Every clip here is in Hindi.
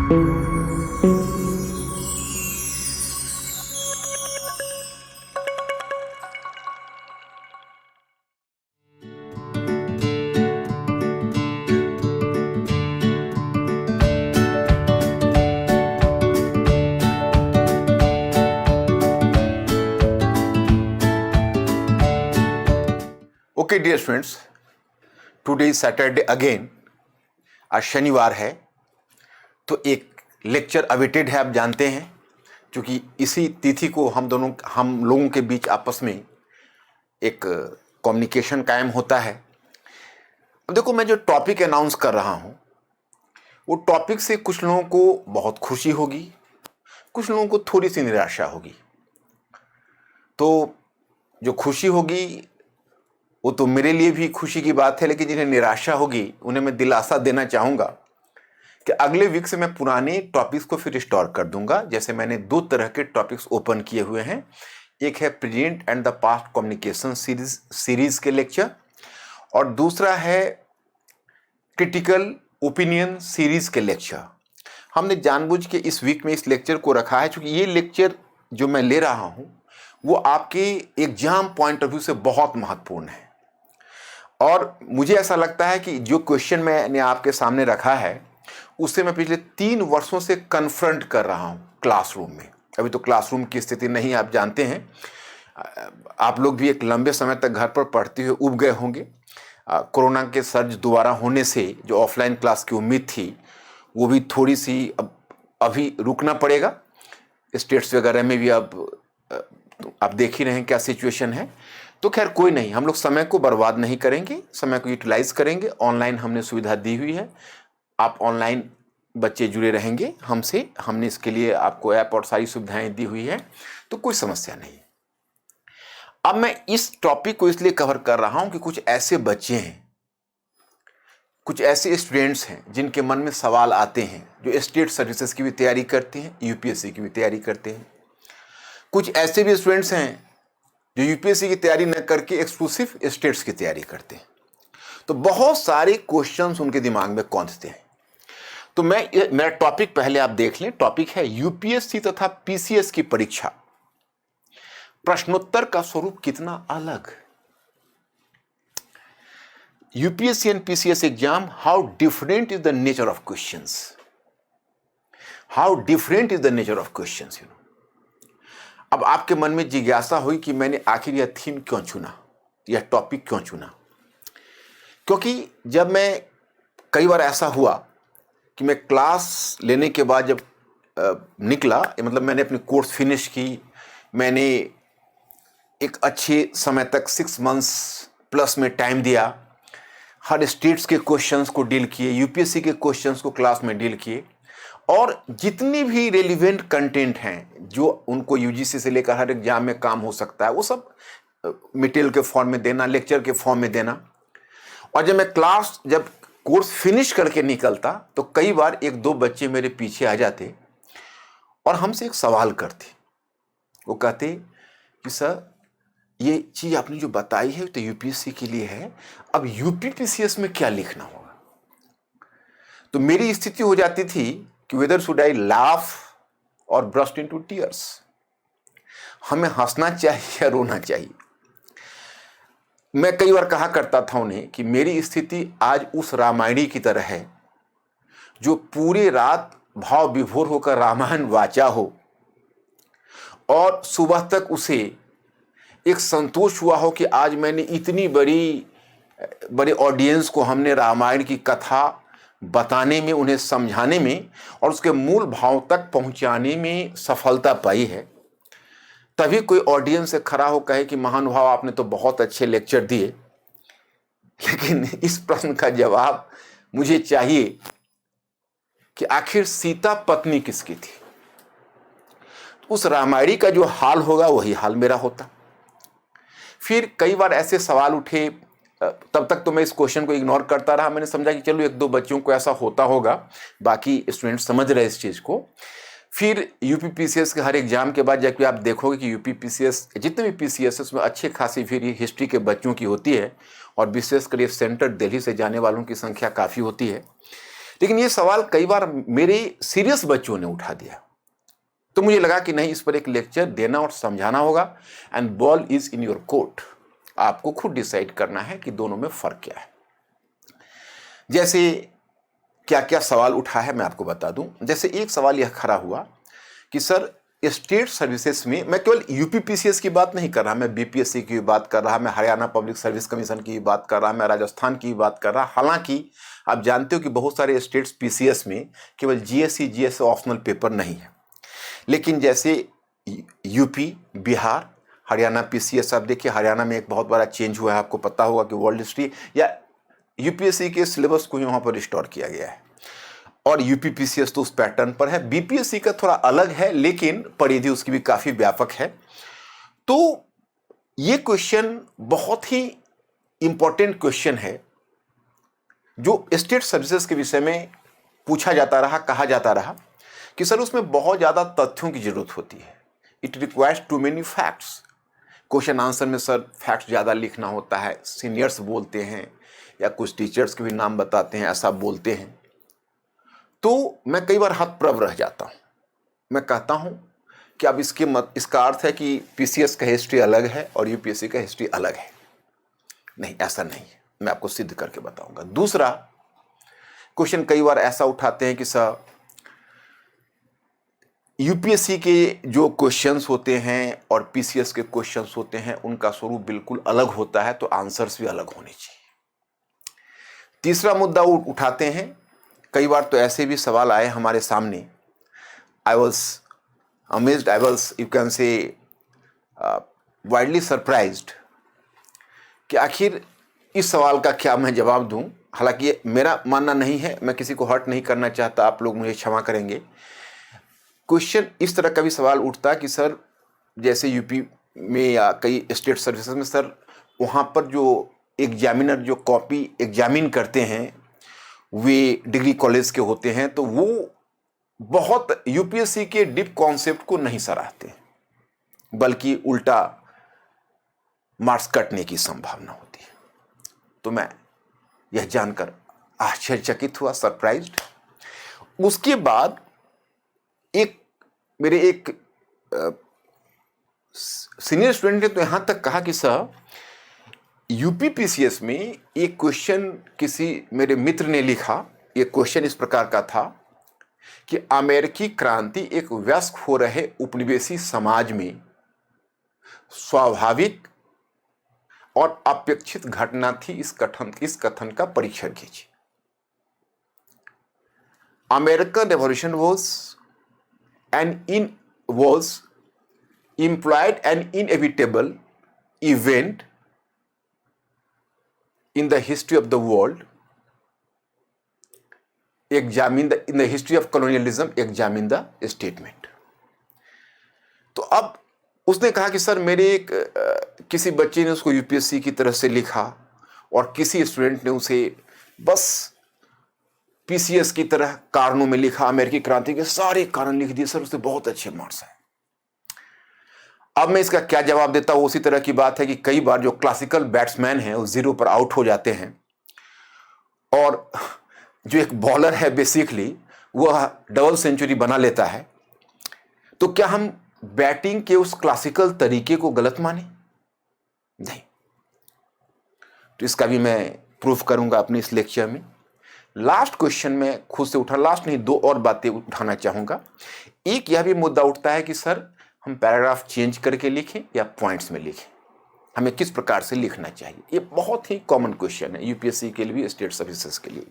Okay dear students, today is Saturday again. आज शनिवार है तो एक लेक्चर अवेटेड है, आप जानते हैं, क्योंकि इसी तिथि को हम लोगों के बीच आपस में एक कम्युनिकेशन कायम होता है। अब देखो, मैं जो टॉपिक अनाउंस कर रहा हूँ वो टॉपिक से कुछ लोगों को बहुत खुशी होगी, कुछ लोगों को थोड़ी सी निराशा होगी। तो जो खुशी होगी वो तो मेरे लिए भी खुशी की बात है, लेकिन जिन्हें निराशा होगी उन्हें मैं दिलासा देना चाहूँगा कि अगले वीक से मैं पुराने टॉपिक्स को फिर स्टोर कर दूंगा। जैसे मैंने 2 तरह के टॉपिक्स ओपन किए हुए हैं, एक है present and the past communication series के लेक्चर, और दूसरा है क्रिटिकल ओपिनियन सीरीज के लेक्चर। हमने जानबूझ के इस वीक में इस लेक्चर को रखा है क्योंकि ये लेक्चर जो मैं ले रहा हूँ वो आपके एग्जाम पॉइंट ऑफ व्यू से बहुत महत्वपूर्ण है। और मुझे ऐसा लगता है कि जो क्वेश्चन मैंने आपके सामने रखा है उससे मैं पिछले 3 वर्षों से कन्फ्रंट कर रहा हूँ क्लासरूम में। अभी तो क्लासरूम की स्थिति नहीं, आप जानते हैं, आप लोग भी एक लंबे समय तक घर पर पढ़ते हुए उब गए होंगे। कोरोना के सर्ज दोबारा होने से जो ऑफलाइन क्लास की उम्मीद थी वो भी थोड़ी सी अभी रुकना पड़ेगा। स्टेट्स वगैरह में भी अब आप देख ही रहे हैं क्या सिचुएशन है। तो खैर कोई नहीं, हम लोग समय को बर्बाद नहीं करेंगे, समय को यूटिलाइज करेंगे। ऑनलाइन हमने सुविधा दी हुई है, आप ऑनलाइन बच्चे जुड़े रहेंगे हमसे, हमने इसके लिए आपको ऐप और सारी सुविधाएं दी हुई है, तो कोई समस्या नहीं। अब मैं इस टॉपिक को इसलिए कवर कर रहा हूं कि कुछ ऐसे बच्चे हैं, कुछ ऐसे स्टूडेंट्स हैं जिनके मन में सवाल आते हैं, जो स्टेट सर्विसेज की भी तैयारी करते हैं, यूपीएससी की भी तैयारी करते हैं। कुछ ऐसे भी स्टूडेंट्स हैं जो यूपीएससी की तैयारी न करके एक्सक्लूसिव स्टेट्स की तैयारी करते हैं। तो बहुत सारे क्वेश्चंस उनके दिमाग में कौंधते हैं। तो मेरा टॉपिक पहले आप देख लें। टॉपिक है यूपीएससी तथा पीसीएस की परीक्षा, प्रश्नोत्तर का स्वरूप कितना अलग। UPSC and PCS exam, how different is the nature of questions, how different is the nature of questions. अब आपके मन में जिज्ञासा हुई कि मैंने आखिर यह थीम क्यों चुना, यह टॉपिक क्यों चुना। क्योंकि जब मैं, कई बार ऐसा हुआ कि मैं क्लास लेने के बाद जब निकला, मतलब मैंने अपनी कोर्स फिनिश की, मैंने एक अच्छे समय तक 6 मंथ्स प्लस में टाइम दिया, हर स्टेट्स के क्वेश्चंस को डील किए, यूपीएससी के क्वेश्चंस को क्लास में डील किए, और जितनी भी रेलिवेंट कंटेंट हैं जो उनको यूजीसी से लेकर हर एग्जाम में काम हो सकता है वो सब मटेरियल के फॉर्म में देना, लेक्चर के फॉर्म में देना। और जब कोर्स फिनिश करके निकलता तो कई बार 1-2 बच्चे मेरे पीछे आ जाते और हमसे एक सवाल करते। वो कहते कि सर, ये चीज़ आपने जो बताई है तो यूपीएससी के लिए है, अब यूपीपीसीएस में क्या लिखना होगा। तो मेरी स्थिति हो जाती थी कि वेदर शुड आई लाफ और ब्रस्ट इनटू टीयर्स, हमें हंसना चाहिए या रोना चाहिए। मैं कई बार कहा करता था उन्हें कि मेरी स्थिति आज उस रामायणी की तरह है जो पूरी रात भाव विभोर होकर रामायण वाचा हो और सुबह तक उसे एक संतोष हुआ हो कि आज मैंने इतनी बड़े ऑडियंस को हमने रामायण की कथा बताने में, उन्हें समझाने में और उसके मूल भाव तक पहुंचाने में सफलता पाई है। तभी कोई ऑडियंस से खड़ा हो कहे कि महानुभाव, आपने तो बहुत अच्छे लेक्चर दिए, लेकिन इस प्रश्न का जवाब मुझे चाहिए कि आखिर सीता पत्नी किसकी थी। उस रामायणी का जो हाल होगा वही हाल मेरा होता। फिर कई बार ऐसे सवाल उठे, तब तक तो मैं इस क्वेश्चन को इग्नोर करता रहा। मैंने समझा कि चलो 1-2 बच्चों को ऐसा होता होगा, बाकी स्टूडेंट समझ रहे इस चीज़ को। फिर यूपीपीसीएस के हर एग्जाम के बाद जबकि आप देखोगे कि यूपीपीसीएस जितने भी पीसीएस उसमें अच्छे खासी फिर हिस्ट्री के बच्चों की होती है, और विशेषकर ये सेंट्रल दिल्ली से जाने वालों की संख्या काफ़ी होती है। लेकिन ये सवाल कई बार मेरे सीरियस बच्चों ने उठा दिया, तो मुझे लगा कि नहीं, इस पर एक लेक्चर देना और समझाना होगा। And ball is in your court, आपको खुद डिसाइड करना है कि दोनों में फर्क क्या है। जैसे क्या क्या सवाल उठा है मैं आपको बता दूं। जैसे एक सवाल यह खड़ा हुआ कि सर स्टेट सर्विसेज में, मैं केवल यूपीपीसीएस की बात नहीं कर रहा, मैं बीपीएससी की बात कर रहा, मैं हरियाणा पब्लिक सर्विस कमीशन की बात कर रहा, मैं राजस्थान की बात कर रहा। हालांकि आप जानते हो कि बहुत सारे स्टेट्स पीसीएस में केवल जीएससी जीएस ऑप्शनल पेपर नहीं है, लेकिन जैसे यूपी, बिहार, हरियाणा पीसीएस, आप देखिए हरियाणा में एक बहुत बड़ा चेंज हुआ है, आपको पता होगा कि वर्ल्ड हिस्ट्री या यूपीएससी के सिलेबस को वहाँ पर रिस्टोर किया गया है, और यूपीपीसीएस तो उस पैटर्न पर है। बीपीएससी का थोड़ा अलग है, लेकिन परिधि उसकी भी काफ़ी व्यापक है। तो ये क्वेश्चन बहुत ही इंपॉर्टेंट क्वेश्चन है, जो स्टेट सर्विसेज के विषय में पूछा जाता रहा, कहा जाता रहा कि सर उसमें बहुत ज़्यादा तथ्यों की जरूरत होती है, it requires too many facts. Question answer में सर फैक्ट्स ज़्यादा लिखना होता है, सीनियर्स बोलते हैं या कुछ टीचर्स के भी नाम बताते हैं, ऐसा बोलते हैं। तो मैं कई बार हतप्रभ रह जाता हूँ। मैं कहता हूँ कि अब इसका अर्थ है कि पीसीएस का हिस्ट्री अलग है और यूपीएससी का हिस्ट्री अलग है। नहीं, ऐसा नहीं है, मैं आपको सिद्ध करके बताऊंगा। दूसरा क्वेश्चन कई बार ऐसा उठाते हैं कि सर यूपीएससी के जो क्वेश्चंस होते हैं और पीसीएस के क्वेश्चंस होते हैं, उनका स्वरूप बिल्कुल अलग होता है, तो आंसर्स भी अलग होने चाहिए। तीसरा मुद्दा उठाते हैं, कई बार तो ऐसे भी सवाल आए हमारे सामने, I was amazed, I was you can से वाइडली सरप्राइज्ड कि आखिर इस सवाल का क्या मैं जवाब दूं। हालांकि ये मेरा मानना नहीं है, मैं किसी को हर्ट नहीं करना चाहता, आप लोग मुझे क्षमा करेंगे। क्वेश्चन इस तरह का भी सवाल उठता है कि सर जैसे यूपी में या कई स्टेट सर्विसेज में सर वहाँ पर जो एग्जामिनर जो कॉपी एग्जामिन करते हैं वे डिग्री कॉलेज के होते हैं, तो वो बहुत यूपीएससी के डीप कॉन्सेप्ट को नहीं सराहते, बल्कि उल्टा मार्क्स कटने की संभावना होती है। तो मैं यह जानकर आश्चर्यचकित हुआ, सरप्राइज्ड। उसके बाद मेरे एक सीनियर स्टूडेंट ने तो यहां तक कहा कि सर यूपीपीसीएस में एक क्वेश्चन किसी मेरे मित्र ने लिखा, ये क्वेश्चन इस प्रकार का था कि अमेरिकी क्रांति एक वयस्क हो रहे उपनिवेशी समाज में स्वाभाविक और अपेक्षित घटना थी, इस कथन का परीक्षण कीजिए। American revolution was implied an inevitable event in the history of the world. In the history of colonialism, examine the statement. तो अब उसने कहा कि सर मेरे किसी बच्चे ने उसको यूपीएससी की तरफ से लिखा और किसी स्टूडेंट ने उसे बस पीसीएस की तरह कारणों में लिखा, अमेरिकी क्रांति के सारे कारण लिख दिए, सर उससे बहुत अच्छे मार्क्स आए। अब मैं इसका क्या जवाब देता हूं? उसी तरह की बात है कि कई बार जो क्लासिकल बैट्समैन हैं वो 0 पर आउट हो जाते हैं और जो एक बॉलर है बेसिकली वह डबल सेंचुरी बना लेता है, तो क्या हम बैटिंग के उस क्लासिकल तरीके को गलत माने? नहीं। तो इसका भी मैं प्रूफ करूंगा अपने इस लेक्चर में। लास्ट क्वेश्चन में खुद से उठा, लास्ट नहीं 2 और बातें उठाना चाहूंगा। एक यह भी मुद्दा उठता है कि सर हम पैराग्राफ चेंज करके लिखें या पॉइंट्स में लिखें, हमें किस प्रकार से लिखना चाहिए। ये बहुत ही कॉमन क्वेश्चन है यूपीएससी के लिए भी, स्टेट सर्विसेज के लिए।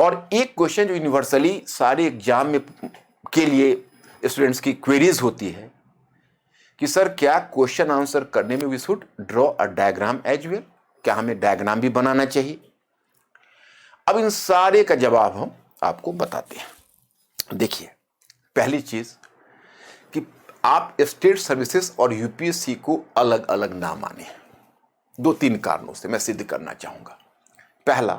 और एक क्वेश्चन जो यूनिवर्सली सारे एग्जाम में के लिए स्टूडेंट्स की क्वेरीज होती है कि सर क्या क्वेश्चन आंसर करने में we should draw a diagram as well, क्या हमें डायग्राम भी बनाना चाहिए? अब इन सारे का जवाब हम आपको बताते हैं। देखिए, पहली चीज कि आप स्टेट सर्विसेज और यूपीएससी को अलग अलग ना माने। 2-3 कारणों से मैं सिद्ध करना चाहूंगा। पहला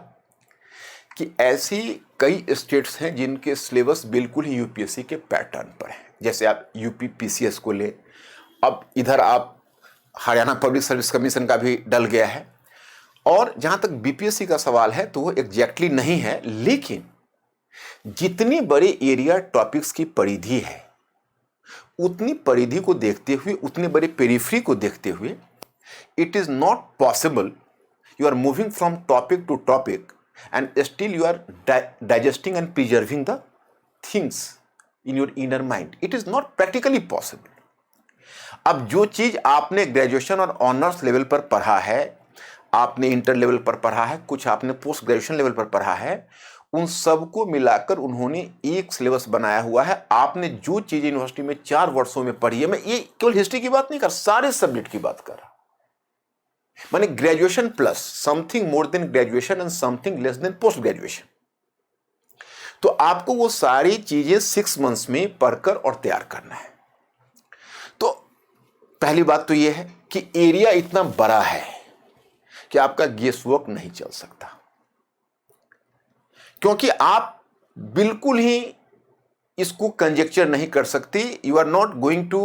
कि ऐसी कई स्टेट्स हैं जिनके सिलेबस बिल्कुल ही यूपीएससी के पैटर्न पर है। जैसे आप यूपी पीसीएस को ले, अब इधर आप हरियाणा पब्लिक सर्विस कमीशन का भी डल गया है। और जहां तक बीपीएससी का सवाल है तो वो एग्जैक्टली नहीं है, लेकिन जितनी बड़े एरिया टॉपिक्स की परिधि है, उतनी परिधि को देखते हुए, उतने बड़े पेरिफेरी को देखते हुए, it is not possible you are moving from topic to topic and still you are digesting and preserving the things in your inner mind. It is not practically possible. अब जो चीज आपने ग्रेजुएशन और ऑनर्स लेवल पर पढ़ा है, आपने इंटर लेवल पर पढ़ा है, कुछ आपने पोस्ट ग्रेजुएशन लेवल पर पढ़ा है, उन सबको मिलाकर उन्होंने एक सिलेबस बनाया हुआ है। आपने जो चीज यूनिवर्सिटी में 4 वर्षों में पढ़ी है, मैं ये केवल हिस्ट्री की बात नहीं कर, सारे सब्जेक्ट की बात कर रहा, माने graduation plus something more than graduation and something less than post graduation. तो आपको वो सारी चीजें 6 मंथ्स में पढ़कर और तैयार करना है। तो पहली बात तो ये है कि एरिया इतना बड़ा है कि आपका गेस वर्क नहीं चल सकता, क्योंकि आप बिल्कुल ही इसको कंजेक्चर नहीं कर सकते। You are not going to,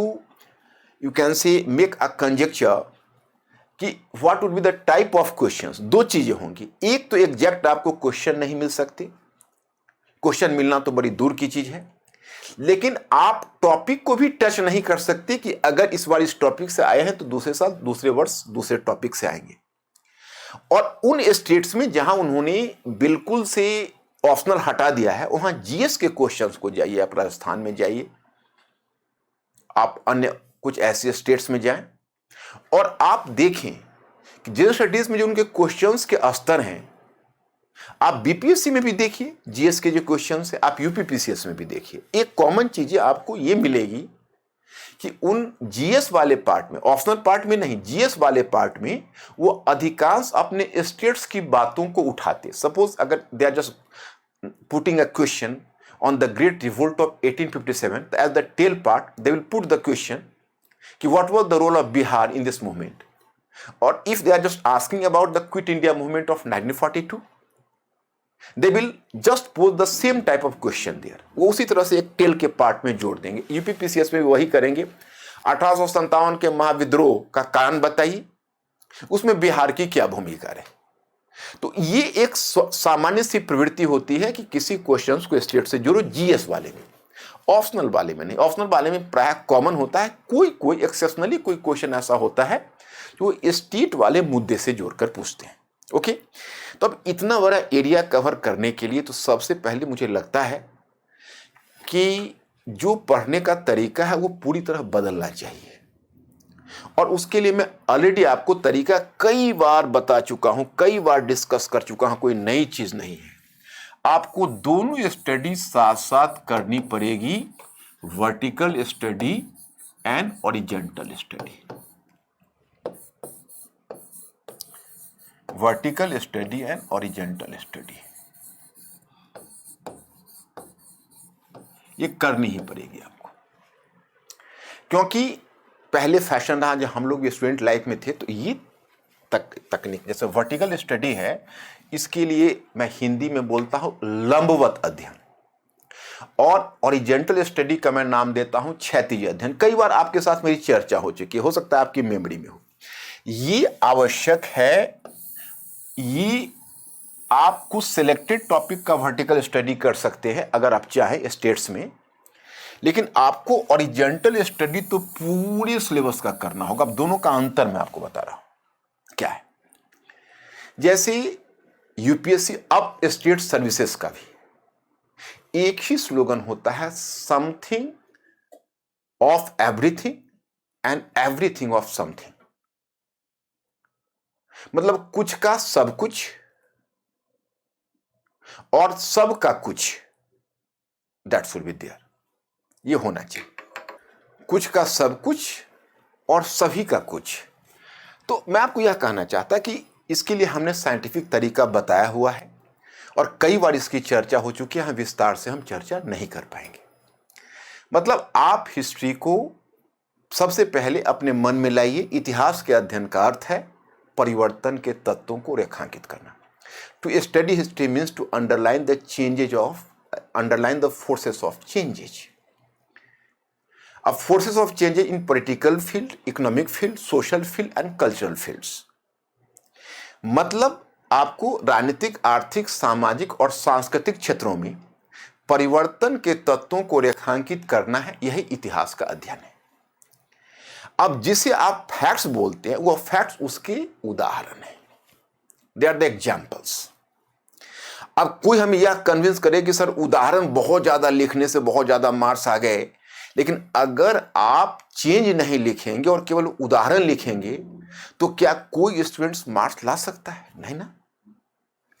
you can say make a conjecture कि what would be the type of questions. 2 चीजें होंगी, एक तो एग्जैक्ट आपको क्वेश्चन नहीं मिल सकते, क्वेश्चन मिलना तो बड़ी दूर की चीज है, लेकिन आप टॉपिक को भी टच नहीं कर सकते कि अगर इस बार इस टॉपिक से आए हैं तो दूसरे साल, दूसरे वर्ष दूसरे टॉपिक से आएंगे। और उन स्टेट्स में जहां उन्होंने बिल्कुल से ऑप्शनल हटा दिया है, वहां जीएस के क्वेश्चंस को जाइए, आप राजस्थान में जाइए, आप अन्य कुछ ऐसे स्टेट्स में जाएं और आप देखें कि जनरल स्टडीज में जो उनके क्वेश्चंस के स्तर हैं, आप बीपीएससी में भी देखिए जीएस के जो क्वेश्चंस हैं, आप यूपीपीसीएस में भी देखिए। एक कॉमन चीजें आपको ये मिलेगी कि उन जीएस वाले पार्ट में, ऑप्शनल पार्ट में नहीं, जीएस वाले पार्ट में वो अधिकांश अपने स्टेट्स की बातों को उठाते। सपोज अगर they are just putting a question on the great revolt of 1857, as the tail part they will put the question कि what was the role of Bihar in this movement, or if they are just asking about the Quit India movement of 1942, they will just pose the same type of question there। वो उसी तरह से एक टेल के पार्ट में जोड़ देंगे। यूपीपीसीएस में भी वही करेंगे। 1857 के महाविद्रोह का कारण बताइए, उसमें बिहार की क्या भूमिका है। तो ये एक सामान्य सी प्रवृत्ति होती है कि किसी क्वेश्चन को स्टेट से जोड़ो, जीएस वाले में, ऑप्शनल वाले में नहीं। ऑप्शनल वाले में प्राय कॉमन होता है, कोई एक्सेप्शनली कोई क्वेश्चन ऐसा होता है जो स्टेट वाले मुद्दे से जोड़कर पूछते हैं। ओके, तो अब इतना बड़ा एरिया कवर करने के लिए तो सबसे पहले मुझे लगता है कि जो पढ़ने का तरीका है वो पूरी तरह बदलना चाहिए, और उसके लिए मैं ऑलरेडी आपको तरीका कई बार बता चुका हूं, कई बार डिस्कस कर चुका हूं, कोई नई चीज नहीं है। आपको दोनों स्टडी साथ साथ करनी पड़ेगी, vertical study and horizontal study. Vertical study and horizontal study ये करनी ही पड़ेगी आपको, क्योंकि पहले फैशन रहा जब हम लोग स्टूडेंट लाइफ में थे, तो ये तकनीक जैसे वर्टिकल स्टडी है, इसके लिए मैं हिंदी में बोलता हूं लंबवत अध्ययन, और हॉरिजॉन्टल स्टडी का मैं नाम देता हूं क्षैतिज अध्ययन। कई बार आपके साथ मेरी चर्चा हो चुकी है, हो सकता है आपकी मेमोरी में हो। ये आवश्यक है, ये आप कुछ सिलेक्टेड टॉपिक का वर्टिकल स्टडी कर सकते हैं अगर आप चाहें स्टेट्स में, लेकिन आपको हॉरिजॉन्टल स्टडी तो पूरे सिलेबस का करना होगा। अब दोनों का अंतर मैं आपको बता रहा हूं क्या है। जैसे यूपीएससी अब स्टेट सर्विसेज का भी एक ही स्लोगन होता है, something of everything and everything of something. मतलब कुछ का सब कुछ और सब का कुछ, दैट शुड बी देयर, ये होना चाहिए। कुछ का सब कुछ और सभी का कुछ। तो मैं आपको यह कहना चाहता कि इसके लिए हमने साइंटिफिक तरीका बताया हुआ है, और कई बार इसकी चर्चा हो चुकी है, विस्तार से हम चर्चा नहीं कर पाएंगे। मतलब आप हिस्ट्री को सबसे पहले अपने मन में लाइए। इतिहास के अध्ययन का अर्थ है परिवर्तन के तत्वों को रेखांकित करना। To study history means to underline the forces of changes. अब forces of changes in political field, economic field, social field and cultural fields. मतलब आपको राजनीतिक, आर्थिक, सामाजिक और सांस्कृतिक क्षेत्रों में परिवर्तन के तत्वों को रेखांकित करना है, यही इतिहास का अध्ययन है। अब जिसे आप फैक्ट्स बोलते हैं वो फैक्ट्स उसके उदाहरण है, दे आर द एग्जाम्पल्स। अब कोई हमें यह कन्विंस करे कि सर उदाहरण बहुत ज्यादा लिखने से बहुत ज्यादा मार्क्स आ गए, लेकिन अगर आप चेंज नहीं लिखेंगे और केवल उदाहरण लिखेंगे तो क्या कोई स्टूडेंट्स मार्क्स ला सकता है? नहीं ना।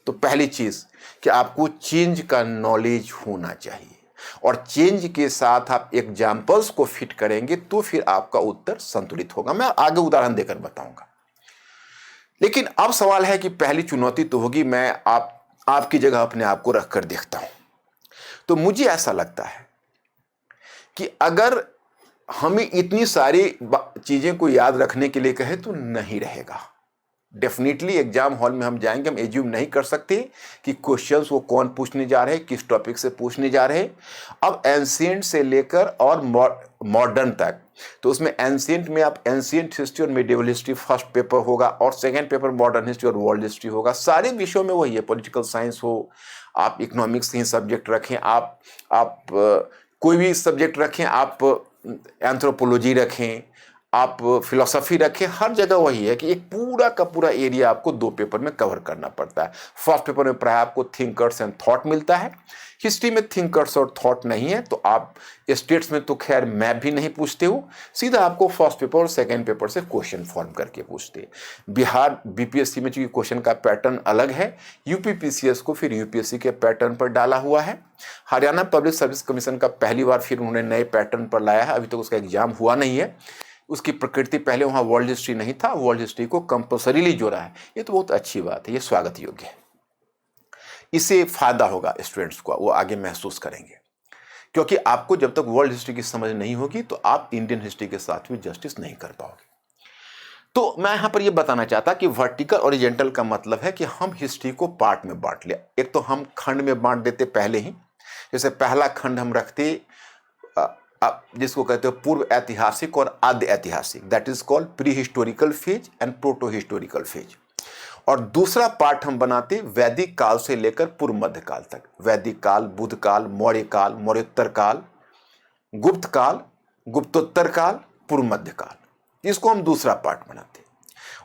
तो पहली चीज कि आपको चेंज का नॉलेज होना चाहिए और चेंज के साथ आप एग्जाम्पल्स को फिट करेंगे तो फिर आपका उत्तर संतुलित होगा। मैं आगे उदाहरण देकर बताऊंगा। लेकिन अब सवाल है कि पहली चुनौती तो होगी, मैं आपकी जगह अपने आप को रखकर देखता हूं तो मुझे ऐसा लगता है कि अगर हमें इतनी सारी चीजें को याद रखने के लिए कहे तो नहीं रहेगा। डेफिनेटली एग्जाम हॉल में हम जाएंगे, हम एज्यूम नहीं कर सकते कि क्वेश्चंस वो कौन पूछने जा रहे हैं, किस टॉपिक से पूछने जा रहे हैं। अब एंशिएंट से लेकर और मॉडर्न तक, तो उसमें एंशिएंट में आप एंशिएंट हिस्ट्री और मिडिवल हिस्ट्री फर्स्ट पेपर होगा और सेकंड पेपर मॉडर्न हिस्ट्री और वर्ल्ड हिस्ट्री होगा। सारे विषयों में वही है, पॉलिटिकल साइंस हो, आप इकोनॉमिक्स ही सब्जेक्ट रखें, आप कोई भी सब्जेक्ट रखें, आप एंथ्रोपोलॉजी रखें, आप फिलोसफी रखें, हर जगह वही है कि एक पूरा का पूरा एरिया आपको 2 पेपर में कवर करना पड़ता है। फर्स्ट पेपर में प्राय आपको थिंकर्स एंड थॉट मिलता है, हिस्ट्री में थिंकर्स और थॉट नहीं है। तो आप स्टेट्स में तो खैर मैप भी नहीं पूछते हो, सीधा आपको फर्स्ट पेपर और सेकेंड पेपर से क्वेश्चन फॉर्म करके पूछते हैं। बिहार बीपीएससी में चूंकि क्वेश्चन का पैटर्न अलग है, यूपी पीसीएस को फिर यूपीएससी के पैटर्न पर डाला हुआ है। हरियाणा पब्लिक सर्विस कमीशन का पहली बार फिर उन्होंने नए पैटर्न पर लाया है, अभी तक उसका एग्जाम हुआ नहीं है। उसकी प्रकृति, पहले वहाँ वर्ल्ड हिस्ट्री नहीं था, वर्ल्ड हिस्ट्री को कंपल्सरीली जोड़ा है। ये तो बहुत अच्छी बात है, ये स्वागत योग्य है। इससे फायदा होगा स्टूडेंट्स को, वो आगे महसूस करेंगे, क्योंकि आपको जब तक वर्ल्ड हिस्ट्री की समझ नहीं होगी तो आप इंडियन हिस्ट्री के साथ भी जस्टिस नहीं कर पाओगे। तो मैं यहां पर यह बताना चाहता कि वर्टिकल ओरिजेंटल का मतलब है कि हम हिस्ट्री को पार्ट में बांट लिया। एक तो हम खंड में बांट देते पहले ही, जैसे पहला खंड हम रखते जिसको कहते हैं पूर्व ऐतिहासिक और आद्य ऐतिहासिक, that is called pre historical phase and proto historical phase. और दूसरा पार्ट हम बनाते वैदिक काल से लेकर पूर्व मध्य काल तक, वैदिक काल, बुद्ध काल, मौर्य काल, मौर्योत्तर काल, गुप्त काल, गुप्तोत्तर काल, पूर्व मध्य काल। इसको हम दूसरा पार्ट बनाते।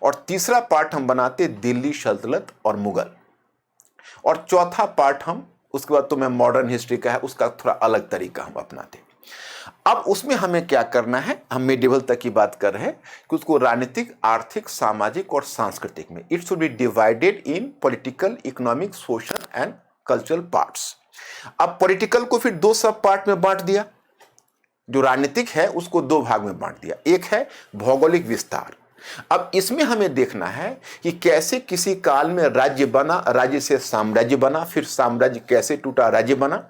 और तीसरा पार्ट हम बनाते दिल्ली सल्तनत और मुगल। और चौथा पार्ट हम, उसके बाद तो मैं मॉडर्न हिस्ट्री का है, उसका थोड़ा अलग तरीका हम अपनाते। अब उसमें हमें क्या करना है, हम मेडिवल तक की बात कर रहे हैं कि उसको राजनीतिक, आर्थिक, सामाजिक और सांस्कृतिक में, it should be divided in political, economic, social and cultural parts. अब पॉलिटिकल को फिर 2 सब पार्ट में बांट दिया, जो राजनीतिक है उसको 2 भाग में बांट दिया। एक है भौगोलिक विस्तार। अब इसमें हमें देखना है कि कैसे किसी काल में राज्य बना, राज्य से साम्राज्य बना, फिर साम्राज्य कैसे टूटा, राज्य बना,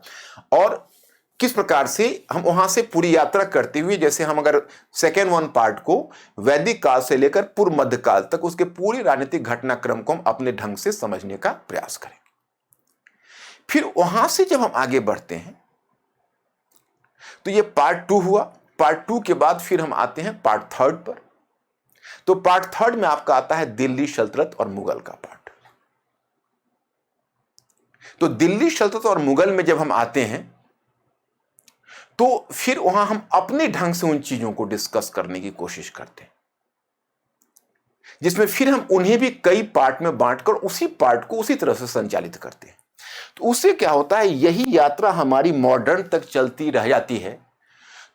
और किस प्रकार से हम वहां से पूरी यात्रा करते हुए, जैसे हम अगर सेकेंड 1 पार्ट को वैदिक काल से लेकर पूर्व मध्य काल तक उसके पूरी राजनीतिक घटनाक्रम को हम अपने ढंग से समझने का प्रयास करेंगे। फिर वहां से जब हम आगे बढ़ते हैं तो ये पार्ट 2 हुआ। पार्ट 2 के बाद फिर हम आते हैं पार्ट 3 पर। तो पार्ट 3 में आपका आता है दिल्ली सल्तनत और मुगल का पार्ट। तो दिल्ली सल्तनत और मुगल में जब हम आते हैं तो फिर वहां हम अपने ढंग से उन चीजों को डिस्कस करने की कोशिश करते हैं, जिसमें फिर हम उन्हें भी कई पार्ट में बांटकर उसी पार्ट को उसी तरह से संचालित करते हैं। तो उससे क्या होता है, यही यात्रा हमारी मॉडर्न तक चलती रह जाती है।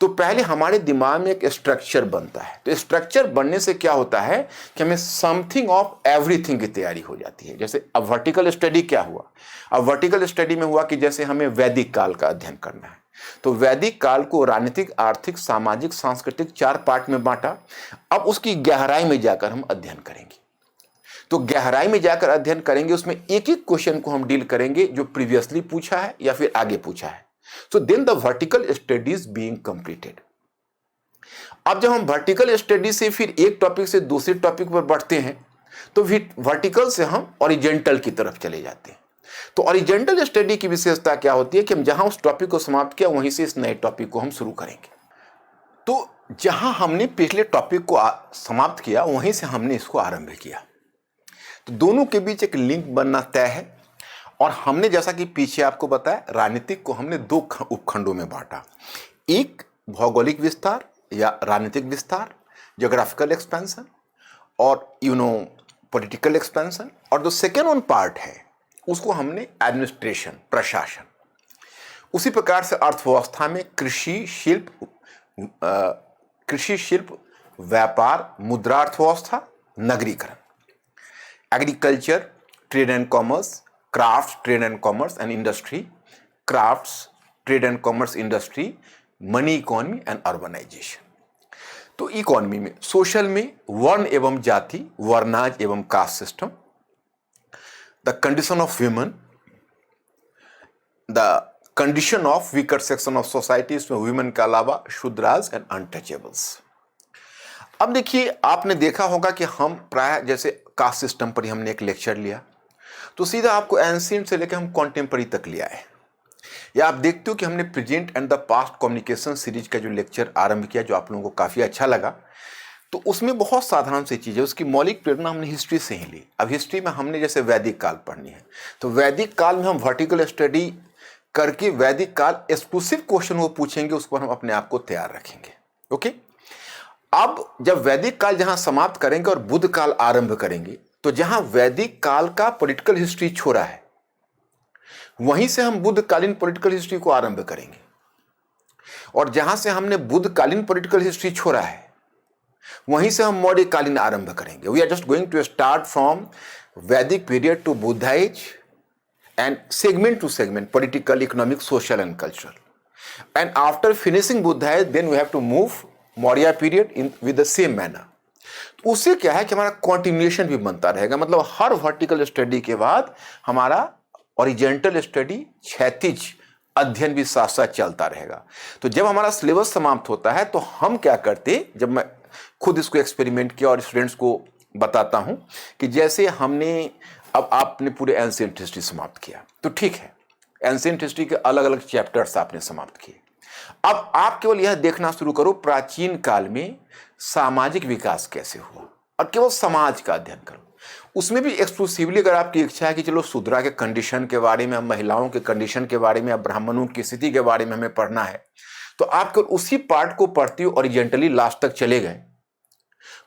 तो पहले हमारे दिमाग में एक स्ट्रक्चर बनता है। तो स्ट्रक्चर बनने से क्या होता है कि हमें समथिंग ऑफ एवरीथिंग की तैयारी हो जाती है। जैसे अब वर्टिकल स्टडी क्या हुआ, अब वर्टिकल स्टडी में हुआ कि जैसे हमें वैदिक काल का अध्ययन करना है, तो वैदिक काल को राजनीतिक, आर्थिक, सामाजिक, सांस्कृतिक 4 पार्ट में बांटा। अब उसकी गहराई में जाकर हम अध्ययन करेंगे। तो गहराई में जाकर अध्ययन करेंगे, उसमें एक एक क्वेश्चन को हम डील करेंगे जो प्रीवियसली पूछा है या फिर आगे पूछा है। So then the vertical study is being completed. अब जब हम वर्टिकल स्टडी से फिर एक टॉपिक से दूसरे टॉपिक पर बढ़ते हैं तो फिर वर्टिकल से हम ओरिजेंटल की तरफ चले जाते हैं। तो ओरिजेंटल स्टडी की विशेषता क्या होती है कि हम जहां उस टॉपिक को समाप्त किया वहीं से इस नए टॉपिक को हम शुरू करेंगे। तो जहां हमने पिछले टॉपिक को समाप्त किया वहीं से हमने इसको आरंभ किया। तो दोनों के बीच एक लिंक बनना तय है और हमने जैसा कि पीछे आपको बताया, राजनीतिक को हमने दो उपखंडों में बांटा। एक भौगोलिक विस्तार या राजनीतिक विस्तार, ज्योग्राफिकल एक्सपेंशन, और पॉलिटिकल एक्सपेंशन, और जो सेकेंड वन पार्ट है उसको हमने एडमिनिस्ट्रेशन, प्रशासन। उसी प्रकार से अर्थव्यवस्था में कृषि, शिल्प, व्यापार, मुद्रा अर्थव्यवस्था, नगरीकरण, agriculture, trade and commerce, crafts, trade and commerce and industry, crafts, trade and commerce, industry, money economy and urbanisation. तो इकोनॉमी में, सोशल में वर्ण एवं जाति, वर्णाज एवं caste system, the condition of women, the condition of weaker section of society, इसमें वीमेन के अलावा शूद्राज एंड अनटचेबल्स। अब देखिए, आपने देखा होगा कि हम प्राय जैसे कास्ट सिस्टम पर ही हमने एक लेक्चर लिया, तो सीधा आपको एंशिएंट से लेकर हम कॉन्टेम्पररी तक लिया है। या आप देखते हो कि हमने present and the past communication series का जो लेक्चर आरंभ किया, जो आप लोगों को काफ़ी अच्छा लगा, तो उसमें बहुत साधारण सी चीज़ है, उसकी मौलिक प्रेरणा हमने हिस्ट्री से ही ली। अब हिस्ट्री में हमने जैसे वैदिक काल पढ़नी है, तो वैदिक काल में हम वर्टिकल स्टडी करके वैदिक काल एक्सक्लूसिव क्वेश्चन वो पूछेंगे, उस पर हम अपने आप को तैयार रखेंगे। ओके, अब जब वैदिक काल जहां समाप्त करेंगे और बुद्ध काल आरंभ करेंगे, तो जहां वैदिक काल का पॉलिटिकल हिस्ट्री छोड़ा है, वहीं से हम बुद्धकालीन पॉलिटिकल हिस्ट्री को आरंभ करेंगे। और जहां से हमने बुद्धकालीन पॉलिटिकल हिस्ट्री छोड़ा है, वहीं से हम मौर्यकालीन आरंभ करेंगे। We are just going to start from Vedic period to Buddha age and segment to segment, political, economic, social and cultural. And after finishing Buddha, then we have to move Maurya period in with the same manner. तो उससे क्या है कि हमारा continuation भी बनता रहेगा, मतलब हर वर्टिकल स्टडी के बाद हमारा ओरिजेंटल स्टडी, क्षैतिज अध्ययन भी साथ साथ चलता रहेगा। तो जब हमारा सिलेबस समाप्त होता है, तो हम क्या करते, जब मैं खुद इसको एक्सपेरिमेंट किया और स्टूडेंट्स को बताता हूं कि जैसे हमने, अब आपने पूरे एंशिएंट हिस्ट्री समाप्त किया, तो ठीक है, एंशिएंट हिस्ट्री के अलग अलग चैप्टर्स आपने समाप्त किए। अब आप केवल यह देखना शुरू करो प्राचीन काल में सामाजिक विकास कैसे हुआ, और केवल समाज का अध्ययन करो। उसमें भी एक्सक्लूसिवली अगर आपकी इच्छा है कि चलो शूद्रा के कंडीशन के बारे में, महिलाओं के कंडीशन के बारे में, या ब्राह्मणों की स्थिति के बारे में हमें पढ़ना है, तो आप केवल उसी पार्ट को पढ़ते हो, ओरिजेंटली लास्ट तक चले गए,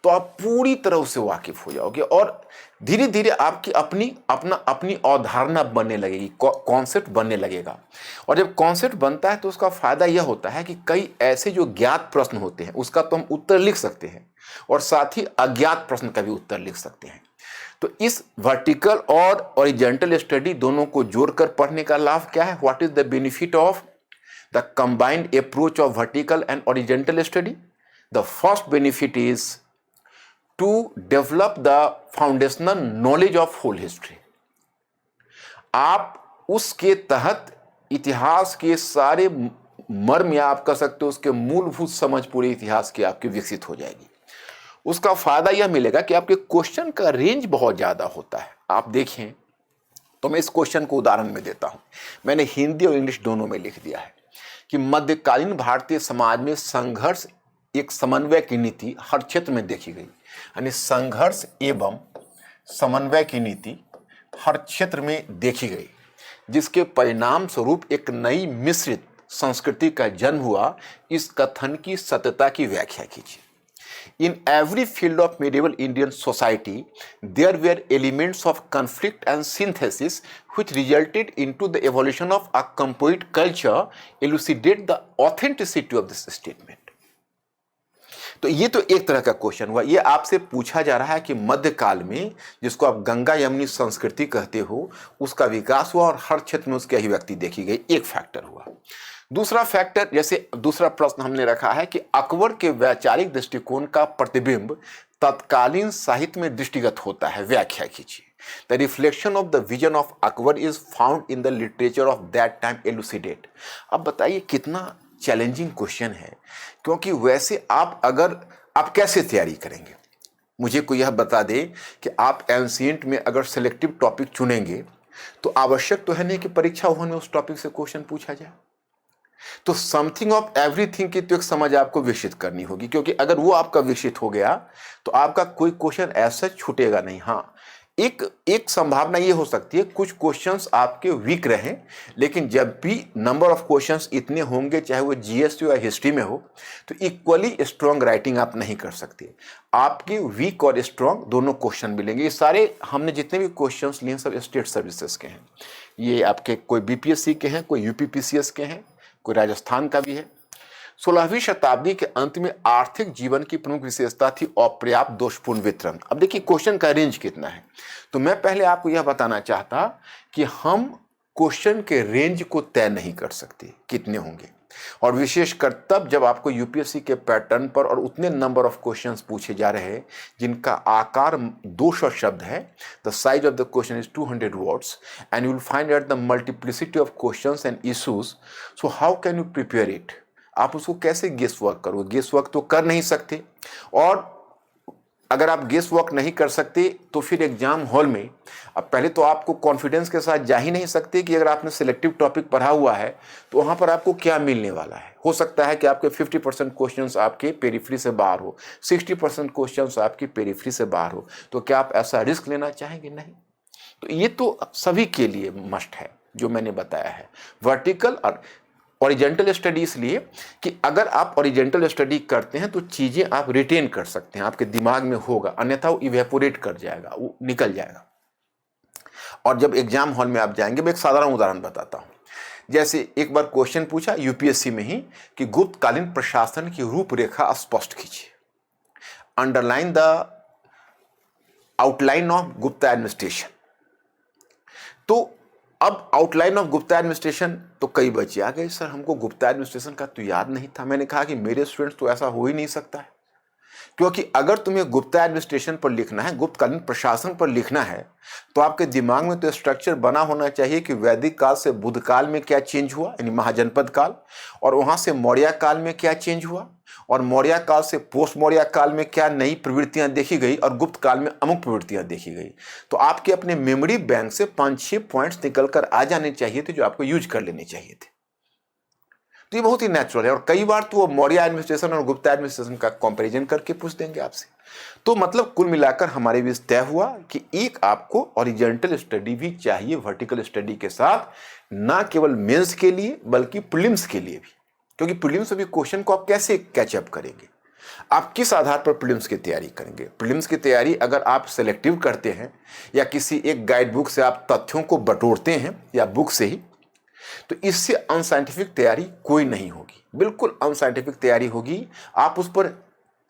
तो आप पूरी तरह उससे वाकिफ हो जाओगे, और धीरे धीरे आपकी अपनी अवधारणा बनने लगेगी, कॉन्सेप्ट बनने लगेगा। और जब कॉन्सेप्ट बनता है, तो उसका फायदा यह होता है कि कई ऐसे जो ज्ञात प्रश्न होते हैं, उसका तो हम उत्तर लिख सकते हैं, और साथ ही अज्ञात प्रश्न का भी उत्तर लिख सकते हैं। तो इस वर्टिकल और ओरिजेंटल स्टडी दोनों को जोड़कर पढ़ने का लाभ क्या है? What is the benefit of the combined approach of vertical and horizontal study? The first benefit is to develop the foundational knowledge of whole history. आप उसके तहत इतिहास के सारे मर्म, या आप कह सकते हो उसके मूलभूत समझ पूरे इतिहास की आपकी विकसित हो जाएगी। उसका फायदा यह मिलेगा कि आपके क्वेश्चन का रेंज बहुत ज़्यादा होता है। आप देखें तो मैं इस क्वेश्चन को उदाहरण में देता हूँ, मैंने हिंदी और इंग्लिश दोनों में लिख दिया है कि मध्यकालीन भारतीय समाज में संघर्ष एक समन्वय की नीति हर क्षेत्र में देखी गई, यानी संघर्ष एवं समन्वय की नीति हर क्षेत्र में देखी गई, जिसके परिणाम स्वरूप एक नई मिश्रित संस्कृति का जन्म हुआ। इस कथन की सत्यता की व्याख्या कीजिए। In every field of medieval Indian society, there were elements of conflict and synthesis which resulted into the evolution of a composite culture. Elucidate the authenticity of this statement. तो ये तो एक तरह का क्वेश्चन हुआ। ये आपसे पूछा जा रहा है कि मध्यकाल में, जिसको आप गंगा यमुनी संस्कृति कहते हो, उसका विकास हुआ और हर क्षेत्र में उसकी अभिव्यक्ति देखी गई। एक फैक्टर हुआ। दूसरा फैक्टर, जैसे दूसरा प्रश्न हमने रखा है कि अकबर के वैचारिक दृष्टिकोण का प्रतिबिंब तत्कालीन साहित्य में दृष्टिगत होता है, व्याख्या कीजिए। The reflection of the vision of Akbar is found in the literature of that time, elucidate. अब बताइए कितना चैलेंजिंग क्वेश्चन है, क्योंकि वैसे आप कैसे तैयारी करेंगे? मुझे कोई यह बता दे कि आप एंशिएंट में अगर सिलेक्टिव टॉपिक चुनेंगे, तो आवश्यक तो है नहीं कि परीक्षा भवन में उस टॉपिक से क्वेश्चन पूछा जाए। तो समथिंग ऑफ एवरीथिंग की तो एक समझ आपको विकसित करनी होगी, क्योंकि अगर वो आपका विकसित हो गया तो आपका कोई क्वेश्चन ऐसा छूटेगा नहीं। हाँ, एक एक संभावना ये हो सकती है कुछ क्वेश्चंस आपके वीक रहें, लेकिन जब भी नंबर ऑफ क्वेश्चंस इतने होंगे, चाहे वो जीएस या हिस्ट्री में हो, तो इक्वली स्ट्रॉन्ग राइटिंग आप नहीं कर सकते। आपके वीक और स्ट्रॉन्ग दोनों क्वेश्चन मिलेंगे। ये सारे हमने जितने भी क्वेश्चंस लिए सब स्टेट सर्विसेज के हैं। ये आपके कोई बीपीएससी के हैं, कोई यूपीपीसीएस के हैं, कोई राजस्थान का भी है। 16वीं शताब्दी के अंत में आर्थिक जीवन की प्रमुख विशेषता थी अपर्याप्त दोषपूर्ण वितरण। अब देखिए क्वेश्चन का रेंज कितना है, तो मैं पहले आपको यह बताना चाहता कि हम क्वेश्चन के रेंज को तय नहीं कर सकते कितने होंगे, और विशेषकर तब जब आपको यूपीएससी के पैटर्न पर और उतने नंबर ऑफ क्वेश्चंस पूछे जा रहे हैं जिनका आकार 200 शब्द है। The size of the question is 200 words and you will find out the multiplicity of questions and issues. So how can you prepare it? आप उसको कैसे गेस वर्क करोगे? गेस वर्क तो कर नहीं सकते, और अगर आप गेस वर्क नहीं कर सकते तो फिर एग्जाम हॉल में अब पहले तो आपको कॉन्फिडेंस के साथ जा ही नहीं सकते कि अगर आपने सिलेक्टिव टॉपिक पढ़ा हुआ है तो वहाँ पर आपको क्या मिलने वाला है। हो सकता है कि आपके 50% क्वेश्चंस आपके पेरिफेरी से बाहर हो, 60% क्वेश्चंस आपके पेरिफेरी से बाहर हो, तो क्या आप ऐसा रिस्क लेना चाहेंगे? नहीं। तो ये तो सभी के लिए मस्ट है जो मैंने बताया है। वर्टिकल और ओरिजेंटल स्टडी इसलिए कि अगर आप ओरिजेंटल स्टडी करते हैं तो चीज़ें आप रिटेन कर सकते हैं, आपके दिमाग में होगा, अन्यथा वो इवेपोरेट कर जाएगा, वो निकल जाएगा। और जब एग्जाम हॉल में आप जाएंगे, मैं एक साधारण उदाहरण बताता हूँ। जैसे एक बार क्वेश्चन पूछा यूपीएससी में ही कि गुप्तकालीन प्रशासन की रूपरेखा स्पष्ट कीजिए, underline the outline of Gupta administration. तो अब आउटलाइन ऑफ गुप्ता एडमिनिस्ट्रेशन, तो कई बच्चे आ गए, सर हमको गुप्ता एडमिनिस्ट्रेशन का तो याद नहीं था। मैंने कहा कि मेरे स्टूडेंट्स तो ऐसा हो ही नहीं सकता है, क्योंकि अगर तुम्हें गुप्ता एडमिनिस्ट्रेशन पर लिखना है, गुप्तकालीन प्रशासन पर लिखना है, तो आपके दिमाग में तो स्ट्रक्चर बना होना चाहिए कि वैदिक काल से बुद्ध काल में क्या चेंज हुआ, यानी महाजनपद काल, और वहां से मौर्य काल में क्या चेंज हुआ, और मौर्य काल से पोस्ट मौर्य काल में क्या नई प्रवृत्तियां देखी गई, और गुप्त काल में अमुक प्रवृत्तियां देखी गई। तो आपके अपने मेमोरी बैंक से 5-6 पॉइंट्स निकल कर आ जाने चाहिए थे जो आपको यूज कर लेने चाहिए थे। तो ये बहुत ही नेचुरल है, और कई बार तो वो मौर्य एडमिनिस्ट्रेशन और गुप्ता एडमिनिस्ट्रेशन का कंपैरिजन करके पूछ देंगे आपसे। तो मतलब कुल मिलाकर हमारे बीच तय हुआ कि एक आपको ओरिजेंटल स्टडी भी चाहिए वर्टिकल स्टडी के साथ, ना केवल मेंस के लिए बल्कि प्रीलिम्स के लिए भी, क्योंकि प्रीलिम्स में क्वेश्चन को आप कैसे कैचअप करेंगे, आप किस आधार पर प्रीलिम्स की तैयारी करेंगे। प्रीलिम्स की तैयारी अगर आप सेलेक्टिव करते हैं या किसी एक गाइड बुक से आप तथ्यों को बटोरते हैं या बुक से ही, तो इससे अनसाइंटिफिक तैयारी कोई नहीं होगी, बिल्कुल अनसाइंटिफिक तैयारी होगी। आप उस पर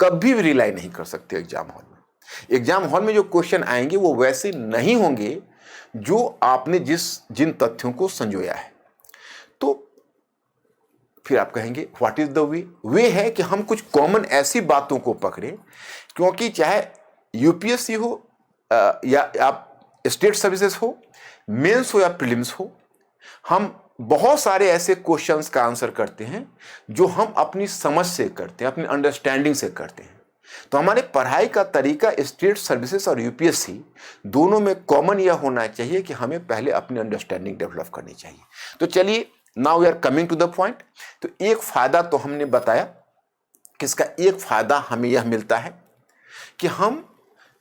कभी भी रिलाई नहीं कर सकते एग्जाम हॉल में। एग्जाम हॉल में जो क्वेश्चन आएंगे वो वैसे नहीं होंगे जो आपने जिन तथ्यों को संजोया है। तो फिर आप कहेंगे व्हाट इज द वे? वे है कि हम कुछ कॉमन ऐसी बातों को पकड़े, क्योंकि चाहे यूपीएससी हो या आप स्टेट सर्विसेज हो, मेंस हो या प्रीलिम्स हो, हम बहुत सारे ऐसे क्वेश्चंस का आंसर करते हैं जो हम अपनी समझ से करते हैं, अपनी अंडरस्टैंडिंग से करते हैं। तो हमारे पढ़ाई का तरीका स्टेट सर्विसेज और यूपीएससी दोनों में कॉमन यह होना चाहिए कि हमें पहले अपनी अंडरस्टैंडिंग डेवलप करनी चाहिए। तो चलिए now we are coming to the point. तो एक फायदा तो हमने बताया कि इसका एक फायदा हमें यह मिलता है कि हम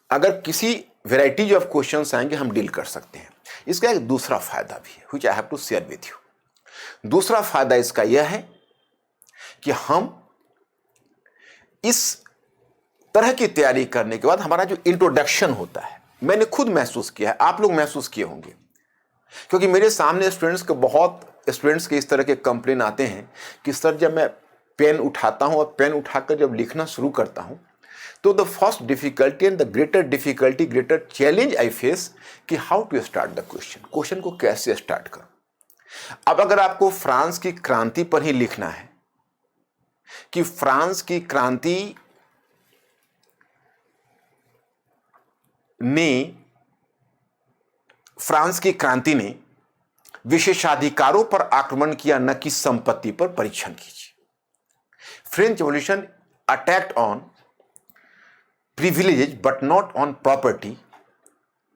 अगर किसी वेराइटीज ऑफ क्वेश्चंस आएंगे हम डील कर सकते हैं। इसका एक दूसरा फायदा भी है which I have to share with you. दूसरा फायदा इसका यह है कि हम इस तरह की तैयारी करने के बाद हमारा जो इंट्रोडक्शन होता है, मैंने खुद महसूस किया है, आप लोग महसूस किए होंगे, क्योंकि मेरे सामने बहुत स्टूडेंट्स के इस तरह के कंप्लेन आते हैं कि सर जब मैं पेन उठाता हूं और पेन उठाकर जब लिखना शुरू करता हूं तो the first difficulty and the greater challenge I face कि how to start the question को कैसे स्टार्ट करूं। अब अगर आपको फ्रांस की क्रांति पर ही लिखना है कि फ्रांस की क्रांति ने विशेषाधिकारों पर आक्रमण किया, न कि संपत्ति पर परीक्षण कीजिए। French revolution attacked on privileges but not on property,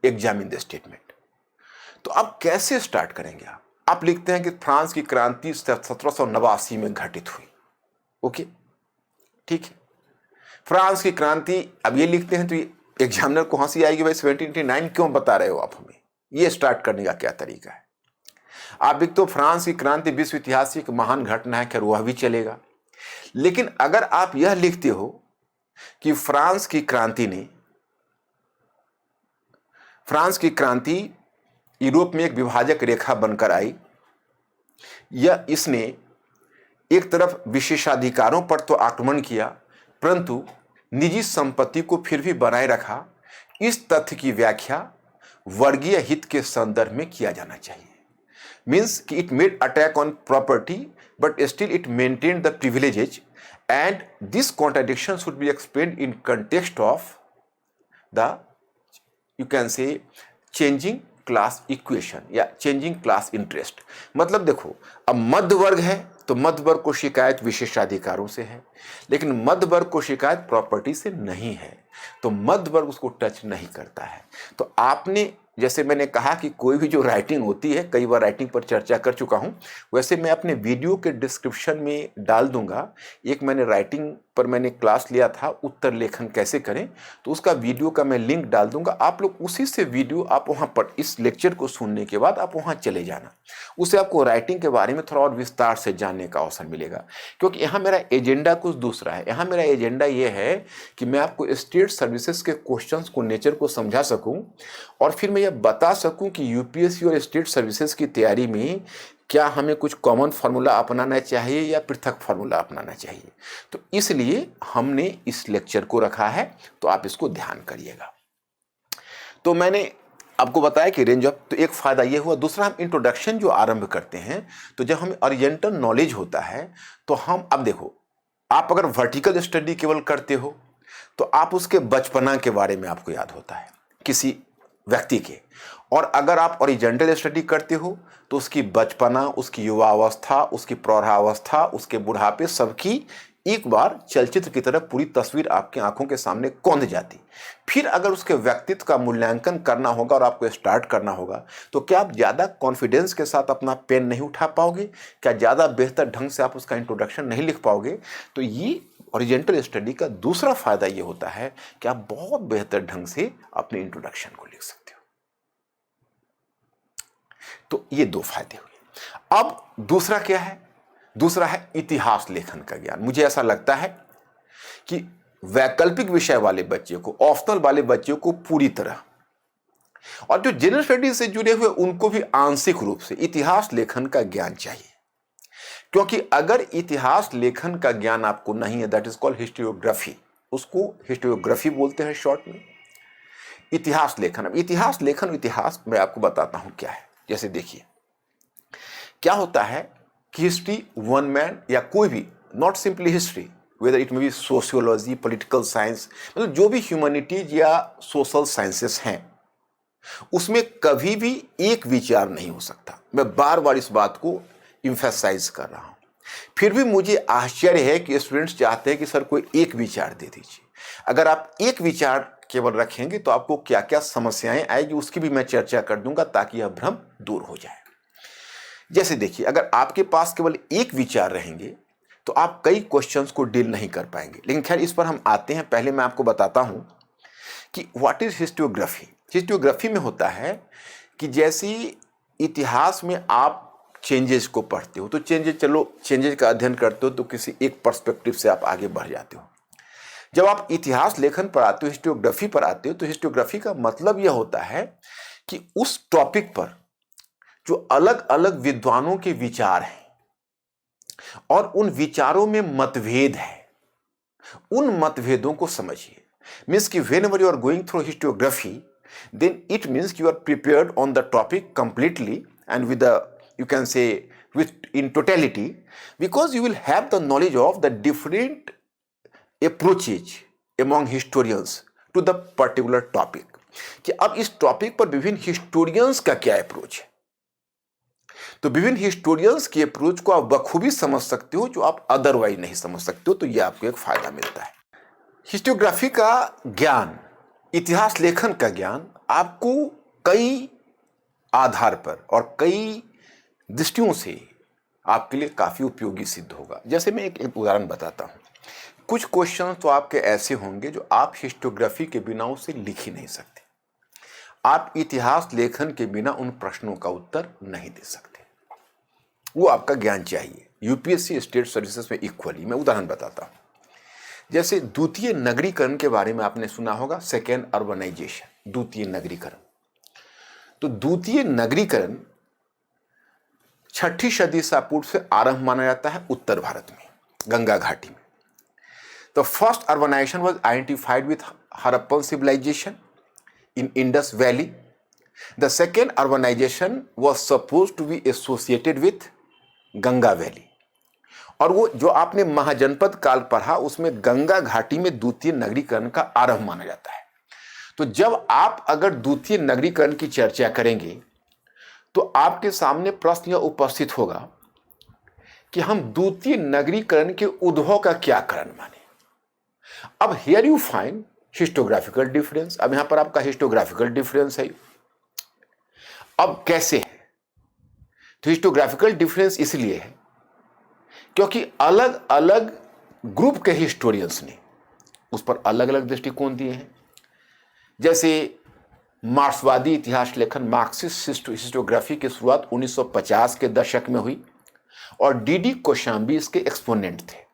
examine the statement. तो अब कैसे स्टार्ट करेंगे आप लिखते हैं कि फ्रांस की क्रांति 1789 में घटित हुई। ओके, ठीक है, फ्रांस की क्रांति, अब ये लिखते हैं तो ये एग्जामिनर को हंसी आएगी, भाई 1789 क्यों बता रहे हो आप हमें, ये स्टार्ट करने का क्या तरीका है। आप एक तो फ्रांस की क्रांति विश्व इतिहास की एक महान घटना है, खैर वह भी चलेगा, लेकिन अगर आप यह लिखते हो कि फ्रांस की क्रांति यूरोप में एक विभाजक रेखा बनकर आई, यह इसने एक तरफ विशेषाधिकारों पर तो आक्रमण किया परंतु निजी संपत्ति को फिर भी बनाए रखा, इस तथ्य की व्याख्या वर्गीय हित के संदर्भ में किया जाना चाहिए। मीन्स कि it made attack on property but still it maintained the privileges and this contradiction should be explained in context of the you can say changing class equation या चेंजिंग क्लास इंटरेस्ट। मतलब देखो, अब मध्य वर्ग है तो मध्य वर्ग को शिकायत विशेषाधिकारों से है, लेकिन मध्य वर्ग को शिकायत प्रॉपर्टी से नहीं है, तो मध्य वर्ग उसको टच नहीं करता है। तो आपने, जैसे मैंने कहा कि कोई भी जो राइटिंग होती है, कई बार राइटिंग पर चर्चा कर चुका हूं, वैसे मैं अपने वीडियो के डिस्क्रिप्शन में डाल दूंगा, एक मैंने राइटिंग पर मैंने क्लास लिया था, उत्तर लेखन कैसे करें, तो उसका वीडियो का मैं लिंक डाल दूंगा। आप लोग उसी से वीडियो, आप वहां पर इस लेक्चर को सुनने के बाद आप वहां चले जाना, उससे आपको राइटिंग के बारे में थोड़ा और विस्तार से जानने का अवसर मिलेगा। क्योंकि यहाँ मेरा एजेंडा कुछ दूसरा है। यहाँ मेरा एजेंडा ये है कि मैं आपको स्टेट सर्विसेज के क्वेश्चंस को, नेचर को समझा सकूं और फिर मैं यह बता सकूं कि यूपीएससी और स्टेट सर्विसेज की तैयारी में क्या हमें कुछ कॉमन फार्मूला अपनाना चाहिए या पृथक फार्मूला अपनाना चाहिए। तो इसलिए हमने इस लेक्चर को रखा है, तो आप इसको ध्यान करिएगा। तो मैंने आपको बताया कि रेंज ऑफ, तो एक फायदा ये हुआ। दूसरा, हम इंट्रोडक्शन जो आरंभ करते हैं, तो जब हमें ओरिएंटल नॉलेज होता है तो हम, अब देखो, आप अगर वर्टिकल स्टडी केवल करते हो तो आप उसके बचपना के बारे में आपको याद होता है किसी व्यक्ति के, और अगर आप ओरिजेंटल स्टडी करते हो तो उसकी बचपना, उसकी युवावस्था, उसकी प्रौढ़ावस्था, उसके बुढ़ापे, सबकी एक बार चलचित्र की तरह पूरी तस्वीर आपकी आंखों के सामने कौंध जाती। फिर अगर उसके व्यक्तित्व का मूल्यांकन करना होगा और आपको स्टार्ट करना होगा, तो क्या आप ज़्यादा कॉन्फिडेंस के साथ अपना पेन नहीं उठा पाओगे? क्या ज़्यादा बेहतर ढंग से आप उसका इंट्रोडक्शन नहीं लिख पाओगे? तो ये ओरिजेंटल स्टडी का दूसरा फायदा ये होता है कि आप बहुत बेहतर ढंग से अपने इंट्रोडक्शन को लिख सकते हो। तो ये दो फायदे हुए। अब दूसरा क्या है? दूसरा है इतिहास लेखन का ज्ञान। मुझे ऐसा लगता है कि वैकल्पिक विषय वाले बच्चे को, ऑप्शनल वाले बच्चे को पूरी तरह, और जो जनरल स्टडीज से जुड़े हुए उनको भी आंशिक रूप से इतिहास लेखन का ज्ञान चाहिए। क्योंकि अगर इतिहास लेखन का ज्ञान आपको नहीं है, दैट इज कॉल्ड हिस्टोरियोग्राफी, उसको हिस्टोरियोग्राफी बोलते हैं शॉर्ट में। इतिहास लेखन, अब इतिहास लेखन, इतिहास मैं आपको बताता हूं क्या है। जैसे देखिए, क्या होता है कि हिस्ट्री वन मैन या कोई भी, not simply history, whether it may be sociology, political science, मतलब जो भी ह्यूमैनिटीज या सोशल साइंसेस हैं, उसमें कभी भी एक विचार नहीं हो सकता। मैं बार बार इस बात को इम्फेसाइज कर रहा हूं। फिर भी मुझे आश्चर्य है कि स्टूडेंट्स चाहते हैं कि सर कोई एक विचार दे दीजिए। अगर आप एक विचार केवल रखेंगे तो आपको क्या क्या समस्याएं आएगी उसकी भी मैं चर्चा कर दूंगा, ताकि यह भ्रम दूर हो जाए। जैसे देखिए, अगर आपके पास केवल एक विचार रहेंगे तो आप कई क्वेश्चंस को डील नहीं कर पाएंगे। लेकिन खैर, इस पर हम आते हैं। पहले मैं आपको बताता हूं कि व्हाट इज हिस्टोग्राफी। हिस्टोग्राफी में होता है कि जैसे इतिहास में आप चेंजेस को पढ़ते हो, तो चेंजेस का अध्ययन करते हो तो किसी एक पर्सपेक्टिव से आप आगे बढ़ जाते हो। जब आप इतिहास लेखन पर आते हो, हिस्टोग्राफी पर आते हो, तो हिस्टोग्राफी का मतलब यह होता है कि उस टॉपिक पर जो अलग अलग विद्वानों के विचार हैं और उन विचारों में मतभेद है, उन मतभेदों को समझिए। मीन्स कि whenever you are going through histography, then it means you are prepared on the topic completely and with the, you can say, with in totality, because you will have the knowledge of the different approaches among historians to the particular topic, कि अब इस टॉपिक पर विभिन्न हिस्टोरियंस का क्या अप्रोच है। तो विभिन्न हिस्टोरियंस की अप्रोच को आप बखूबी समझ सकते हो, जो आप अदरवाइज नहीं समझ सकते हो। तो यह आपको एक फायदा मिलता है। हिस्टोग्राफी का ज्ञान, इतिहास लेखन का ज्ञान आपको कई आधार पर और कई दृष्टियों से आपके लिए काफी उपयोगी सिद्ध होगा। जैसे मैं एक उदाहरण बताता हूं। कुछ क्वेश्चन तो आपके ऐसे होंगे जो आप हिस्टोग्राफी के बिना उसे लिख ही नहीं सकते। आप इतिहास लेखन के बिना उन प्रश्नों का उत्तर नहीं दे सकते। वो आपका ज्ञान चाहिए। यूपीएससी स्टेट सर्विसेज में इक्वली। मैं उदाहरण बताता हूं। जैसे द्वितीय नगरीकरण के बारे में आपने सुना होगा, सेकेंड अर्बनाइजेशन, द्वितीय नगरीकरण। तो द्वितीय नगरीकरण 6ठी सदी ईसा पूर्व से आरंभ माना जाता है उत्तर भारत में, गंगा घाटी में। The first urbanization was identified with Harappan civilization in Indus Valley. The second urbanization was supposed to be associated with Ganga Valley. और वो जो आपने महाजनपद काल पढ़ा, उसमें गंगा घाटी में द्वितीय नगरीकरण का आरंभ माना जाता है। तो जब आप अगर द्वितीय नगरीकरण की चर्चा करेंगे तो आपके सामने प्रश्न यह उपस्थित होगा कि हम द्वितीय नगरीकरण के उद्भव का क्या कारण माने। अब हियर यू फाइंड हिस्टोग्राफिकल डिफरेंस। अब यहां पर आपका हिस्टोग्राफिकल डिफरेंस है। अब कैसे है? तो हिस्टोग्राफिकल डिफरेंस इसलिए है क्योंकि अलग अलग ग्रुप के हिस्टोरियंस ने उस पर अलग अलग दृष्टिकोण दिए हैं। जैसे मार्क्सवादी इतिहास लेखन, मार्क्सिस्ट हिस्टोग्राफी की शुरुआत 1950 के दशक में हुई और डीडी कोशाम्बी इसके एक्सपोनेंट थे।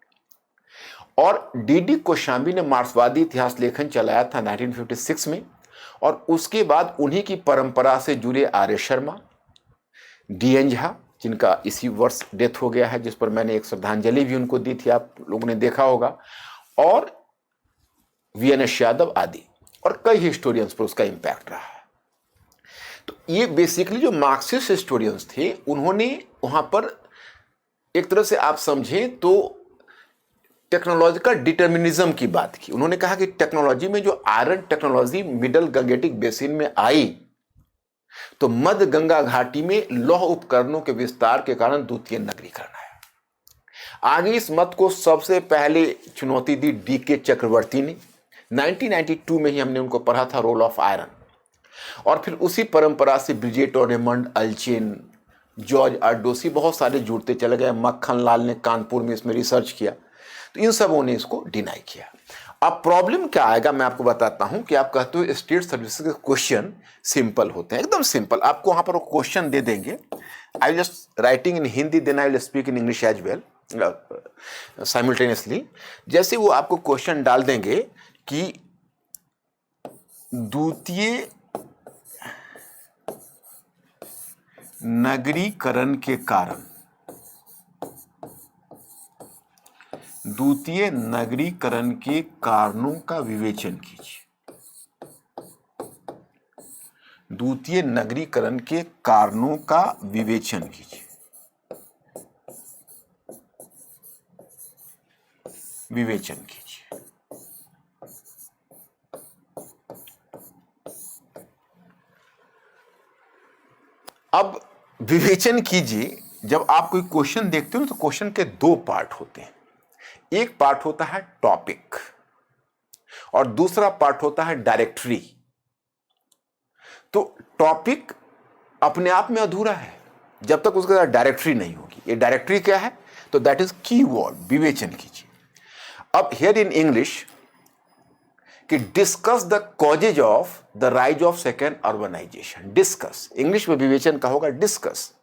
और डीडी कोशाम्बी ने मार्क्सवादी इतिहास लेखन चलाया था 1956 में, और उसके बाद उन्हीं की परंपरा से जुड़े आर्य शर्मा, डीएन झा, जिनका इसी वर्ष डेथ हो गया है, जिस पर मैंने एक श्रद्धांजलि भी उनको दी थी, आप लोगों ने देखा होगा, और वीएनएस यादव आदि, और कई हिस्टोरियंस पर उसका इंपैक्ट रहा है। तो ये बेसिकली जो मार्क्सिस्ट हिस्टोरियंस थे, उन्होंने वहां पर एक तरह से आप समझें तो टेक्नोलॉजिकल डिटर्मिनिज्म की बात की। उन्होंने कहा कि टेक्नोलॉजी में जो iron technology middle Gangetic basin में आई, तो मध्य गंगा घाटी में लौह उपकरणों के विस्तार के कारण द्वितीय नगरीकरण आया। आगे इस मत को सबसे पहले चुनौती दी डीके चक्रवर्ती ने। 1992 में ही हमने उनको पढ़ा था, रोल ऑफ आयरन। और फिर उसी परंपरा से ब्रिजेट और रेमंड अल्चेन, जॉर्ज अर्डोसी, बहुत सारे जुड़ते चले गए। मक्खन लाल ने कानपुर में इसमें रिसर्च किया। तो इन सबों ने इसको डिनाई किया। अब प्रॉब्लम क्या आएगा, मैं आपको बताता हूं कि आप कहते हो स्टेट सर्विसेज के क्वेश्चन सिंपल होते हैं, एकदम सिंपल। आपको वहां पर क्वेश्चन दे देंगे, I will just writing in Hindi, then I will speak in English as well simultaneously. जैसे वो आपको क्वेश्चन डाल देंगे कि द्वितीय नगरीकरण के कारण, द्वितीय नगरीकरण के कारणों का विवेचन कीजिए। द्वितीय नगरीकरण के कारणों का विवेचन कीजिए। विवेचन कीजिए। अब विवेचन कीजिए। जब आप कोई क्वेश्चन देखते हो तो क्वेश्चन के दो पार्ट होते हैं। एक पार्ट होता है टॉपिक और दूसरा पार्ट होता है डायरेक्टरी। तो टॉपिक अपने आप में अधूरा है जब तक उसके साथ डायरेक्टरी नहीं होगी। ये डायरेक्टरी क्या है? तो दैट इज कीवर्ड। विवेचन कीजिए। अब हियर इन इंग्लिश कि discuss the causes of the rise of second urbanisation. Discuss, English में विवेचन का होगा डिस्कस।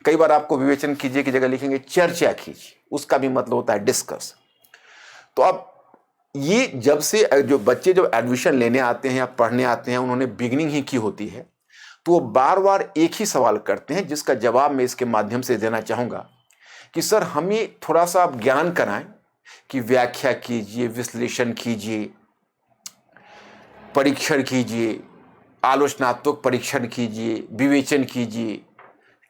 कई बार आपको विवेचन कीजिए की जगह लिखेंगे चर्चा कीजिए, उसका भी मतलब होता है डिस्कस। तो अब ये जब से जो बच्चे जब एडमिशन लेने आते हैं या पढ़ने आते हैं, उन्होंने बिगिनिंग ही की होती है, तो वो बार बार एक ही सवाल करते हैं, जिसका जवाब मैं इसके माध्यम से देना चाहूंगा कि सर हमें थोड़ा सा आप ज्ञान कराएं कि व्याख्या कीजिए, विश्लेषण कीजिए, परीक्षण कीजिए, आलोचनात्मक परीक्षण कीजिए, विवेचन कीजिए,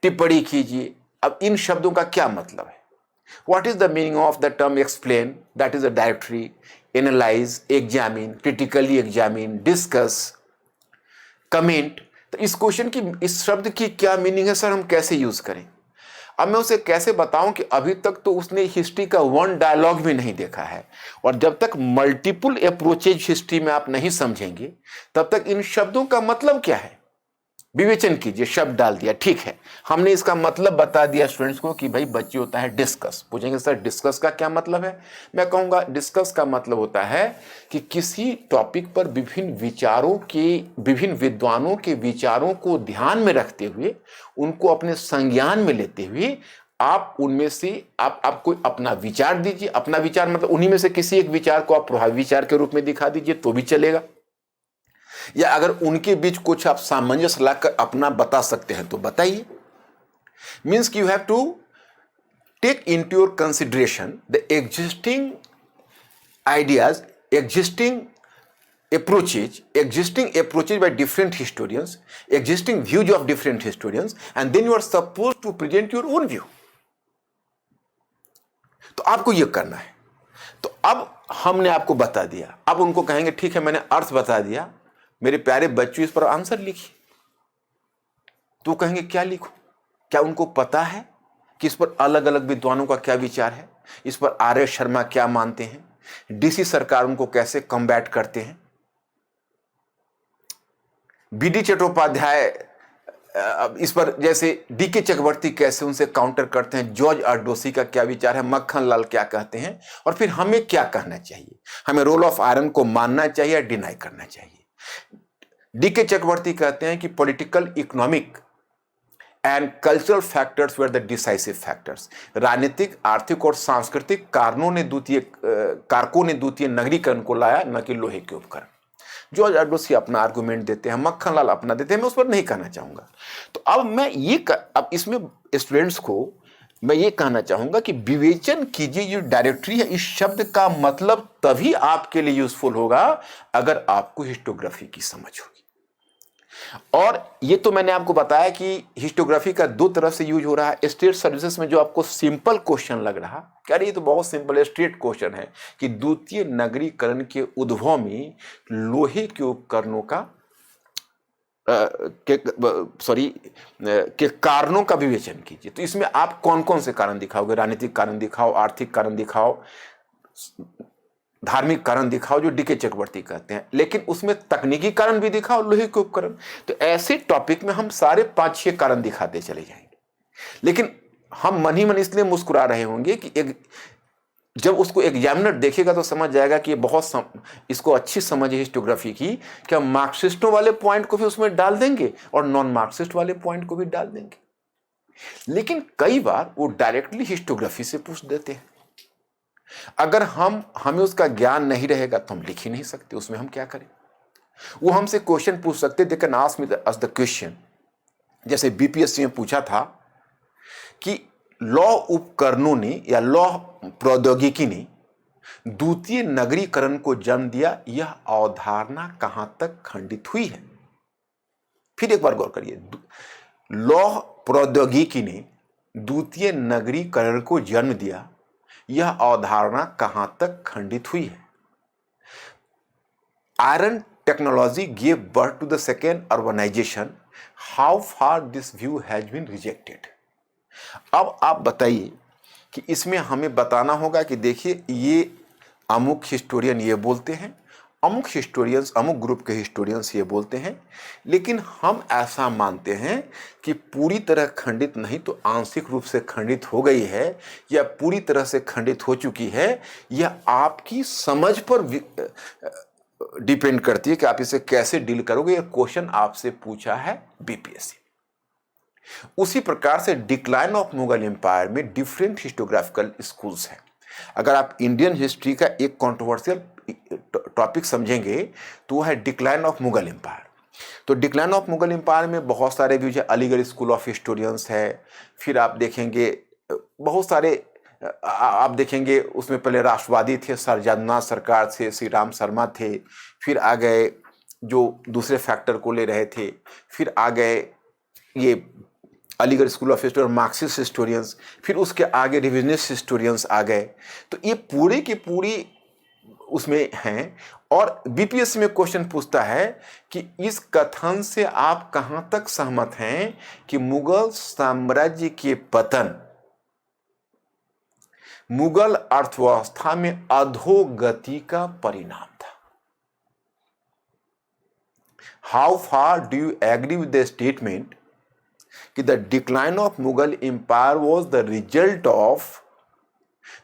टिप्पणी कीजिए। अब इन शब्दों का क्या मतलब है? What is the meaning of the term explain? That is a directory. Analyze, examine, critically examine, discuss, comment. तो इस क्वेश्चन की, इस शब्द की क्या मीनिंग है सर, हम कैसे यूज करें? अब मैं उसे कैसे बताऊं कि अभी तक तो उसने हिस्ट्री का वन डायलॉग भी नहीं देखा है। और जब तक मल्टीपल अप्रोचेज हिस्ट्री में आप नहीं समझेंगे, तब तक इन शब्दों का मतलब क्या है विवेचन कीजिए शब्द डाल दिया, ठीक है। हमने इसका मतलब बता दिया स्टूडेंट्स को कि भाई बच्चे होता है डिस्कस। पूछेंगे सर डिस्कस का क्या मतलब है? मैं कहूँगा डिस्कस का मतलब होता है कि किसी टॉपिक पर विभिन्न विद्वानों के विचारों को ध्यान में रखते हुए, उनको अपने संज्ञान में लेते हुए आप उनमें से आप कोई अपना विचार दीजिए। अपना विचार मतलब उन्हीं में से किसी एक विचार को आप प्रभावी विचार के रूप में दिखा दीजिए तो भी चलेगा, या अगर उनके बीच कुछ आप सामंजस्य लाकर अपना बता सकते हैं तो बताइए। Means you have to take into your consideration the existing ideas, existing approaches by different historians, existing views of different historians, and then you are supposed to present your own view. तो आपको ये करना है। तो अब हमने आपको बता दिया, अब उनको कहेंगे ठीक है मैंने अर्थ बता दिया, मेरे प्यारे बच्चों इस पर आंसर लिखिए। तो कहेंगे क्या लिखूं? क्या उनको पता है कि इस पर अलग अलग विद्वानों का क्या विचार है? इस पर आर्य शर्मा क्या मानते हैं? डीसी सरकार उनको कैसे कम्बैट करते हैं? बीडी चट्टोपाध्याय इस पर जैसे डीके चक्रवर्ती कैसे उनसे काउंटर करते हैं? जॉर्ज अर्डोसी का क्या विचार है? मक्खन लाल क्या कहते हैं? और फिर हमें क्या कहना चाहिए? हमें रोल ऑफ आयरन को मानना चाहिए या डिनाई करना चाहिए? डीके चक्रवर्ती कहते हैं कि political, economic and cultural factors were the decisive factors. राजनीतिक, आर्थिक और सांस्कृतिक कारकों ने द्वितीय नगरीकरण को लाया, न कि लोहे के उपकरण। जॉर्ज अर्डोसी अपना आर्गुमेंट देते हैं, मक्खन लाल अपना देते हैं, मैं उस पर नहीं कहना चाहूंगा। तो अब इसमें स्टूडेंट्स को मैं ये कहना चाहूंगा कि विवेचन कीजिए। जो डायरेक्टरी है, इस शब्द का मतलब तभी आपके लिए यूजफुल होगा अगर आपको हिस्टोग्राफी की समझ होगी। और ये तो मैंने आपको बताया कि हिस्टोग्राफी का दो तरफ से यूज हो रहा है। स्टेट सर्विसेज में जो आपको सिंपल क्वेश्चन लग रहा, क्या ये तो बहुत सिंपल स्ट्रेट क्वेश्चन है कि द्वितीय नगरीकरण के उद्भव में लोहे के उपकरणों के कारणों का विवेचन कीजिए। तो इसमें आप कौन कौन से कारण दिखाओगे? राजनीतिक कारण दिखाओ, आर्थिक कारण दिखाओ, धार्मिक कारण दिखाओ, जो डीके चक्रवर्ती कहते हैं, लेकिन उसमें तकनीकी कारण भी दिखाओ, लोहे के उपकरण। तो ऐसे टॉपिक में हम सारे 5-6 कारण दिखाते चले जाएंगे, लेकिन हम मन ही मन इसलिए मुस्कुरा रहे होंगे कि जब उसको एग्जामिनर देखेगा तो समझ जाएगा कि ये इसको अच्छी समझ है हिस्टोग्राफी की, कि हम मार्क्सिस्टों वाले पॉइंट को भी उसमें डाल देंगे और नॉन मार्क्सिस्ट वाले पॉइंट को भी डाल देंगे। लेकिन कई बार वो डायरेक्टली हिस्टोग्राफी से पूछ देते हैं। अगर हमें उसका ज्ञान नहीं रहेगा तो हम लिख ही नहीं सकते, उसमें हम क्या करें? वो हमसे क्वेश्चन पूछ सकते, they can ask me us the question. जैसे बीपीएससी में पूछा था कि लौ उपकरणों ने या लौ प्रौद्योगिकी ने द्वितीय नगरीकरण को जन्म दिया, यह अवधारणा कहां तक खंडित हुई है? फिर एक बार गौर करिए, लौ प्रौद्योगिकी ने द्वितीय नगरीकरण को जन्म दिया, यह अवधारणा कहां तक खंडित हुई है? Iron technology give birth to the second urbanisation, how far this view has been rejected. अब आप बताइए कि इसमें हमें बताना होगा कि देखिए ये अमुक हिस्टोरियन ये बोलते हैं, अमुक हिस्टोरियंस, अमुक ग्रुप के हिस्टोरियंस ये बोलते हैं, लेकिन हम ऐसा मानते हैं कि पूरी तरह खंडित नहीं तो आंशिक रूप से खंडित हो गई है या पूरी तरह से खंडित हो चुकी है। यह आपकी समझ पर डिपेंड करती है कि आप इसे कैसे डील करोगे। यह क्वेश्चन आपसे पूछा है बीपीएससी। उसी प्रकार से डिक्लाइन ऑफ मुगल एम्पायर में डिफरेंट हिस्टोग्राफिकल स्कूल्स हैं। अगर आप इंडियन हिस्ट्री का एक कंट्रोवर्शियल टॉपिक समझेंगे तो वह है डिक्लाइन ऑफ मुगल एम्पायर। तो डिक्लाइन ऑफ मुगल एम्पायर में बहुत सारे व्यूज है, अलीगढ़ स्कूल ऑफ हिस्टोरियंस है, फिर आप देखेंगे बहुत सारे आप देखेंगे उसमें पहले राष्ट्रवादी थे, सर जगन्नाथ सरकार थे, श्री राम शर्मा थे, फिर आ गए जो दूसरे फैक्टर को ले रहे थे, फिर आ गए ये Aligarh school of history Marxist historians, फिर उसके आगे रिविजनिस्ट हिस्टोरियंस आ गए। तो ये पूरे की पूरी उसमें हैं। और बीपीएससी में क्वेश्चन पूछता है कि इस कथन से आप कहां तक सहमत हैं कि मुगल साम्राज्य के पतन मुगल अर्थव्यवस्था में अधोगति का परिणाम था। How far do you agree with the statement कि the decline of Mughal empire was the result of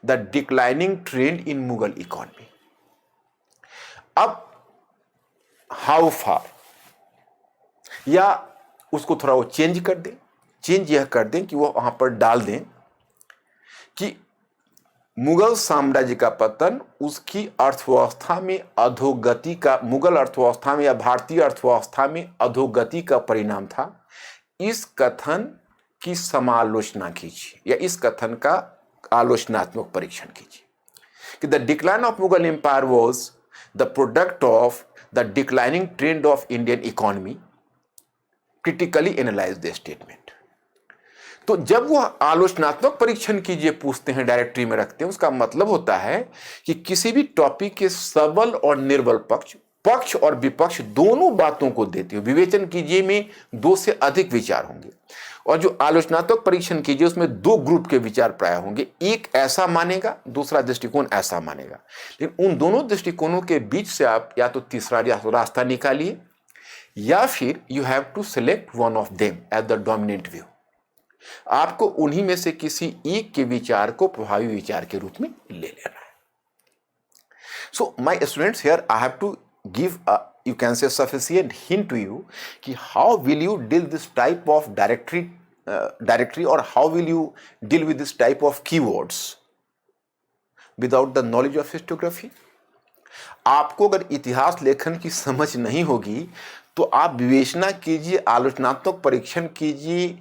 the declining trend in Mughal economy? अब हाउ फार, या उसको थोड़ा वो चेंज कर दें, चेंज यह कर दें कि वो वहां पर डाल दें कि मुगल साम्राज्य का पतन उसकी अर्थव्यवस्था में अधोगति का, मुगल अर्थव्यवस्था में या भारतीय अर्थव्यवस्था में अधोगति का परिणाम था। इस कथन की समालोचना कीजिए या इस कथन का आलोचनात्मक परीक्षण कीजिए कि the decline of Mughal empire was the product of the declining trend of Indian economy, critically analyse the statement. तो जब वह आलोचनात्मक परीक्षण कीजिए पूछते हैं, डायरेक्टरी में रखते हैं, उसका मतलब होता है कि किसी भी टॉपिक के सबल और निर्बल पक्ष, पक्ष और विपक्ष दोनों बातों को देते हुए विवेचन कीजिए में 2 से अधिक विचार होंगे। और जो आलोचनात्मक परीक्षण कीजिए उसमें 2 ग्रुप के विचार प्राय होंगे, एक ऐसा मानेगा, दूसरा दृष्टिकोण ऐसा मानेगा। लेकिन उन दोनों दृष्टिकोणों के बीच से आप या तो तीसरा रास्ता निकालिए या फिर you have to select one of them as the dominant view. आपको उन्हीं में से किसी एक के विचार को प्रभावी विचार के रूप में ले लेना है। So my students, here I have to give you can say sufficient hint to you कि how will you deal this type of directory or how will you deal with this type of keywords without the knowledge of historiography। आपको अगर इतिहास लेखन की समझ नहीं होगी तो आप विवेचना कीजिए, आलोचनात्मक परीक्षण कीजिए,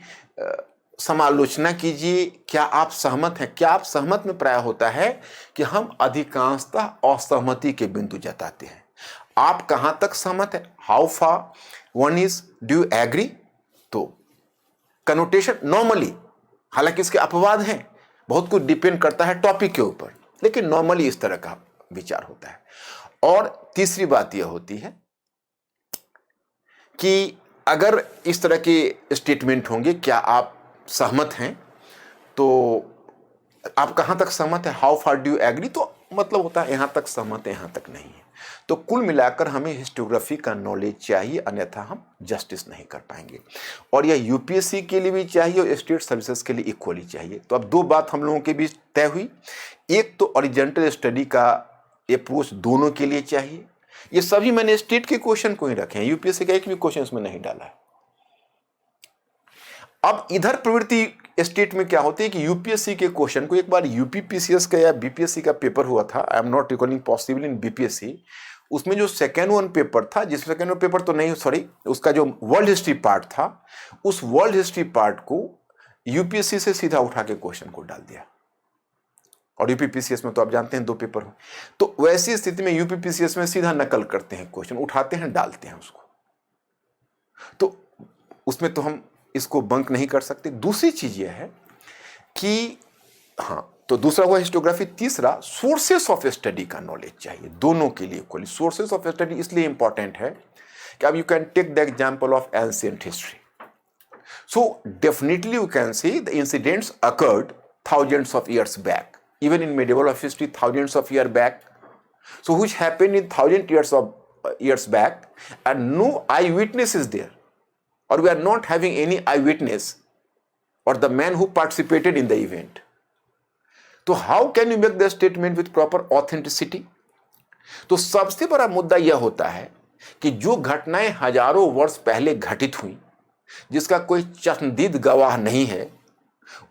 समालोचना कीजिए, क्या आप सहमत हैं। क्या आप सहमत में प्राय होता है कि हम अधिकांशतः असहमति के बिंदु जताते हैं। आप कहां तक सहमत है, how far, one is do you agree. तो कनोटेशन नॉर्मली, हालांकि इसके अपवाद हैं, बहुत कुछ डिपेंड करता है टॉपिक के ऊपर, लेकिन नॉर्मली इस तरह का विचार होता है। और तीसरी बात यह होती है कि अगर इस तरह के स्टेटमेंट होंगे, क्या आप सहमत हैं, तो आप कहां तक सहमत है, how far do you agree, तो मतलब होता है यहां तक सहमत है, यहां तक नहीं है। तो कुल मिलाकर हमें हिस्टोग्राफी का नॉलेज चाहिए, अन्यथा हम जस्टिस नहीं कर पाएंगे। और यह यूपीएससी के लिए भी चाहिए और स्टेट सर्विसेज के लिए इक्वली चाहिए। तो अब 2 बात हम लोगों के बीच तय हुई, एक तो ओरिजेंटल स्टडी का अप्रोच दोनों के लिए चाहिए। ये सभी मैंने स्टेट के क्वेश्चन को ही रखे हैं, यूपीएससी का एक भी क्वेश्चन इसमें नहीं डाला है। अब इधर प्रवृत्ति स्टेट में क्या होती है कि यूपीएससी के क्वेश्चन को, एक बार यूपीपीसीएस का या बीपीएससी का पेपर हुआ था, I am not recalling possible in BPSC, उसमें जो सेकेंड वन पेपर था, जिसमें सेकेंड वन पेपर तो नहीं, सॉरी, उसका जो वर्ल्ड हिस्ट्री पार्ट था, उस वर्ल्ड हिस्ट्री पार्ट को यूपीएससी से सीधा उठा के क्वेश्चन को डाल दिया। और यूपीपीसीएस में तो आप जानते हैं 2 पेपर हो, तो वैसी स्थिति में यूपीपीसीएस में सीधा नकल करते हैं, क्वेश्चन उठाते हैं, डालते हैं उसको। तो उसमें तो हम इसको बंक नहीं कर सकते। दूसरी चीज यह है कि हाँ, तो दूसरा हुआ हिस्टोग्राफी। तीसरा, सोर्सेस ऑफ स्टडी का नॉलेज चाहिए दोनों के लिए इक्वली। सोर्सेस ऑफ स्टडी इसलिए इंपॉर्टेंट है कि अब you can take the example of ancient history. So definitely you can see the incidents occurred thousands of years back, even in medieval history thousands of years back, so which happened in 1000 years back, and no eyewitness is there, or we are not having any eyewitness or the man who participated in the event. तो how can you make the statement with proper authenticity? तो सबसे बड़ा मुद्दा यह होता है कि जो घटनाएं हजारों वर्ष पहले घटित हुई, जिसका कोई चश्मदीद गवाह नहीं है,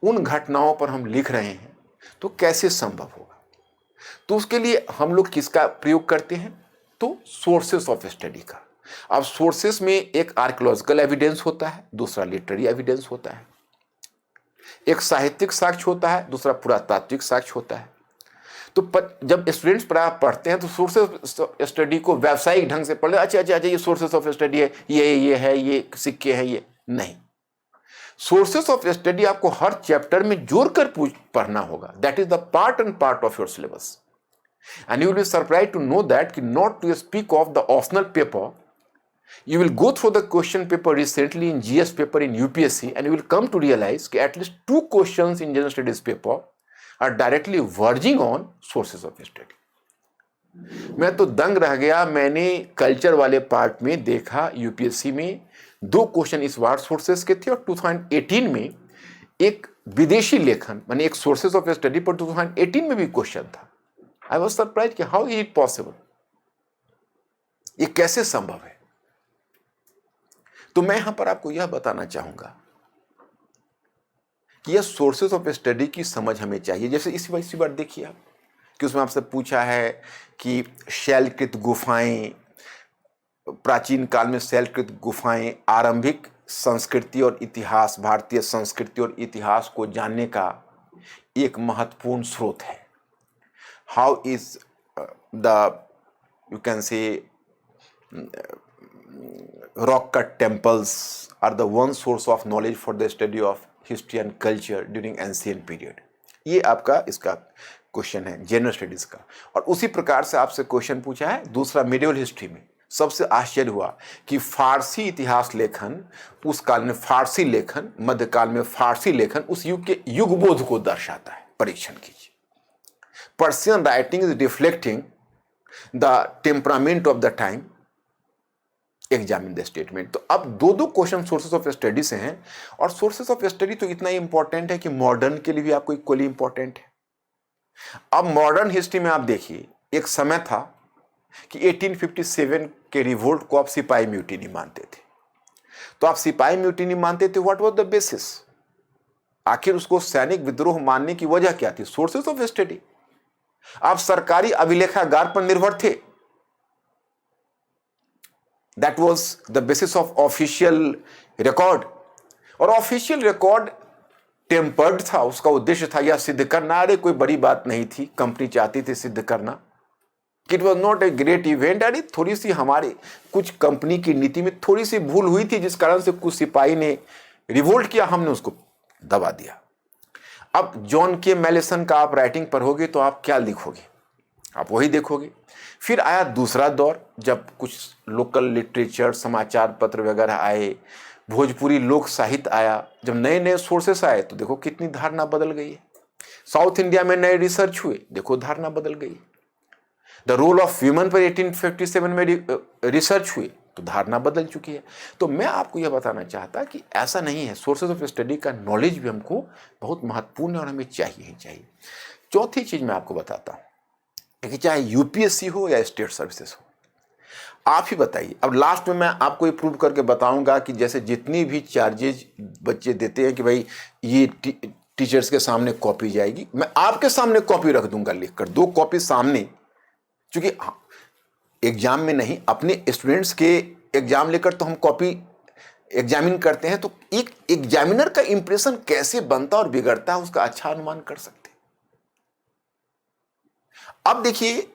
उन घटनाओं पर हम लिख रहे हैं, तो कैसे संभव होगा। तो उसके लिए हम लोग किसका प्रयोग करते हैं, तो सोर्सेस ऑफ स्टडी का। अब सोर्सेस में एक आर्कियोलॉजिकल एविडेंस होता है, दूसरा लिटरेरी एविडेंस होता है, एक साहित्यिक साक्ष्य होता है, दूसरा पुरातात्विक साक्ष्य होता है। तो जब स्टूडेंट्स पढ़ते हैं तो सोर्सेस ऑफ स्टडी को व्यावसायिक ढंग से पढ़े, अच्छा ये सोर्सेस ऑफ स्टडी है, ये है, ये सिक्के हैं, ये नहीं। सोर्सेस ऑफ स्टडी आपको हर चैप्टर में जोड़कर पढ़ना होगा। That is the part and part of your syllabus, and you will be surprised to know that कि not to speak of the optional paper, you will go through the question paper recently in GS paper in UPSC, and you will come to realize that at least 2 questions in general studies paper are directly verging on sources of study. मैं तो दंग रह गया। मैंने कल्चर वाले पार्ट में देखा यूपीएससी में 2 क्वेश्चन इस वार सोर्सेस के थे, और 2018 में एक विदेशी लेखन माने एक सोर्सेस ऑफ स्टडी पर 2018 में भी क्वेश्चन था। आई वॉज सरप्राइज कि हाउ इज इट पॉसिबल, ये कैसे संभव है। तो मैं यहां पर आपको यह बताना चाहूंगा कि यह सोर्सेस ऑफ स्टडी की समझ हमें चाहिए। जैसे इसी बार देखिए आप कि उसमें आपसे पूछा है कि शैलकृत गुफाएं, प्राचीन काल में शैलकृत गुफाएं आरंभिक संस्कृति और इतिहास, भारतीय संस्कृति और इतिहास को जानने का एक महत्वपूर्ण स्रोत है। How is the you can से rock cut temples are the one source of knowledge for the study of history and culture during ancient period। ये आपका इसका क्वेश्चन है जनरल स्टडीज का। और उसी प्रकार से आपसे क्वेश्चन पूछा है दूसरा मिडिवल हिस्ट्री में। सबसे आश्चर्य हुआ कि फारसी इतिहास लेखन, उस काल में फारसी लेखन, मध्यकाल में फारसी लेखन उस युग के युगबोध को दर्शाता है। परीक्षण कीजिए। Persian writing is reflecting the temperament of the time, examine the statement. तो अब 2 क्वेश्चन सोर्सेस ऑफ स्टडी से हैं, और सोर्सेस ऑफ स्टडी तो इतना इंपॉर्टेंट है कि मॉडर्न के लिए भी आपको इक्वली इंपॉर्टेंट है। अब मॉडर्न हिस्ट्री में आप देखिए, एक समय था कि 1857 के रिवोल्ट को आप सिपाही म्यूटिनी मानते थे। तो आप सिपाही म्यूटिनी मानते थे, व्हाट वाज द बेसिस, आखिर उसको सैनिक विद्रोह मानने की वजह क्या थी? Sources of study. आप सरकारी अभिलेखागार पर निर्भर थे, that was the basis of official record. और ऑफिशियल रिकॉर्ड टेम्पर्ड था, उसका उद्देश्य था यह सिद्ध करना, अरे कोई बड़ी बात नहीं थी, कंपनी चाहती थी सिद्ध करना, it was not a great event. अरे थोड़ी सी हमारे कुछ कंपनी की नीति में थोड़ी सी भूल हुई थी, जिस कारण से कुछ सिपाही ने रिवोल्ट किया, हमने उसको दबा दिया। अब जॉन के मैलेसन का आप राइटिंग पढ़ोगे तो आप क्या लिखोगे? आप वही देखोगे। फिर आया दूसरा दौर, जब कुछ लोकल लिटरेचर, समाचार पत्र वगैरह आए, भोजपुरी लोक साहित्य आया, जब नए नए सोर्सेस आए तो देखो कितनी धारणा बदल गई है। साउथ इंडिया में नए रिसर्च हुए, देखो धारणा बदल गई। द रोल ऑफ ह्यूमन पर 1857 में रिसर्च हुई तो धारणा बदल चुकी है। तो मैं आपको यह बताना चाहता कि ऐसा नहीं है, सोर्सेस ऑफ स्टडी का नॉलेज भी हमको बहुत महत्वपूर्ण है और हमें चाहिए ही चाहिए। चौथी चीज मैं आपको बताता हूँ कि चाहे यूपीएससी हो या स्टेट सर्विसेज हो, आप ही बताइए। अब लास्ट में मैं आपको ये प्रूव करके बताऊंगा कि जैसे जितनी भी चार्जेज बच्चे देते हैं कि भाई ये टीचर्स के सामने कॉपी जाएगी, मैं आपके सामने कॉपी रख दूंगा लिखकर, 2 कॉपी सामने, क्योंकि एग्जाम में नहीं, अपने स्टूडेंट्स के एग्जाम लेकर तो हम कॉपी एग्जामिन करते हैं, तो एक एग्जामिनर का इंप्रेशन कैसे बनता और बिगड़ता है उसका अच्छा अनुमान कर सकते हैं। अब देखिए,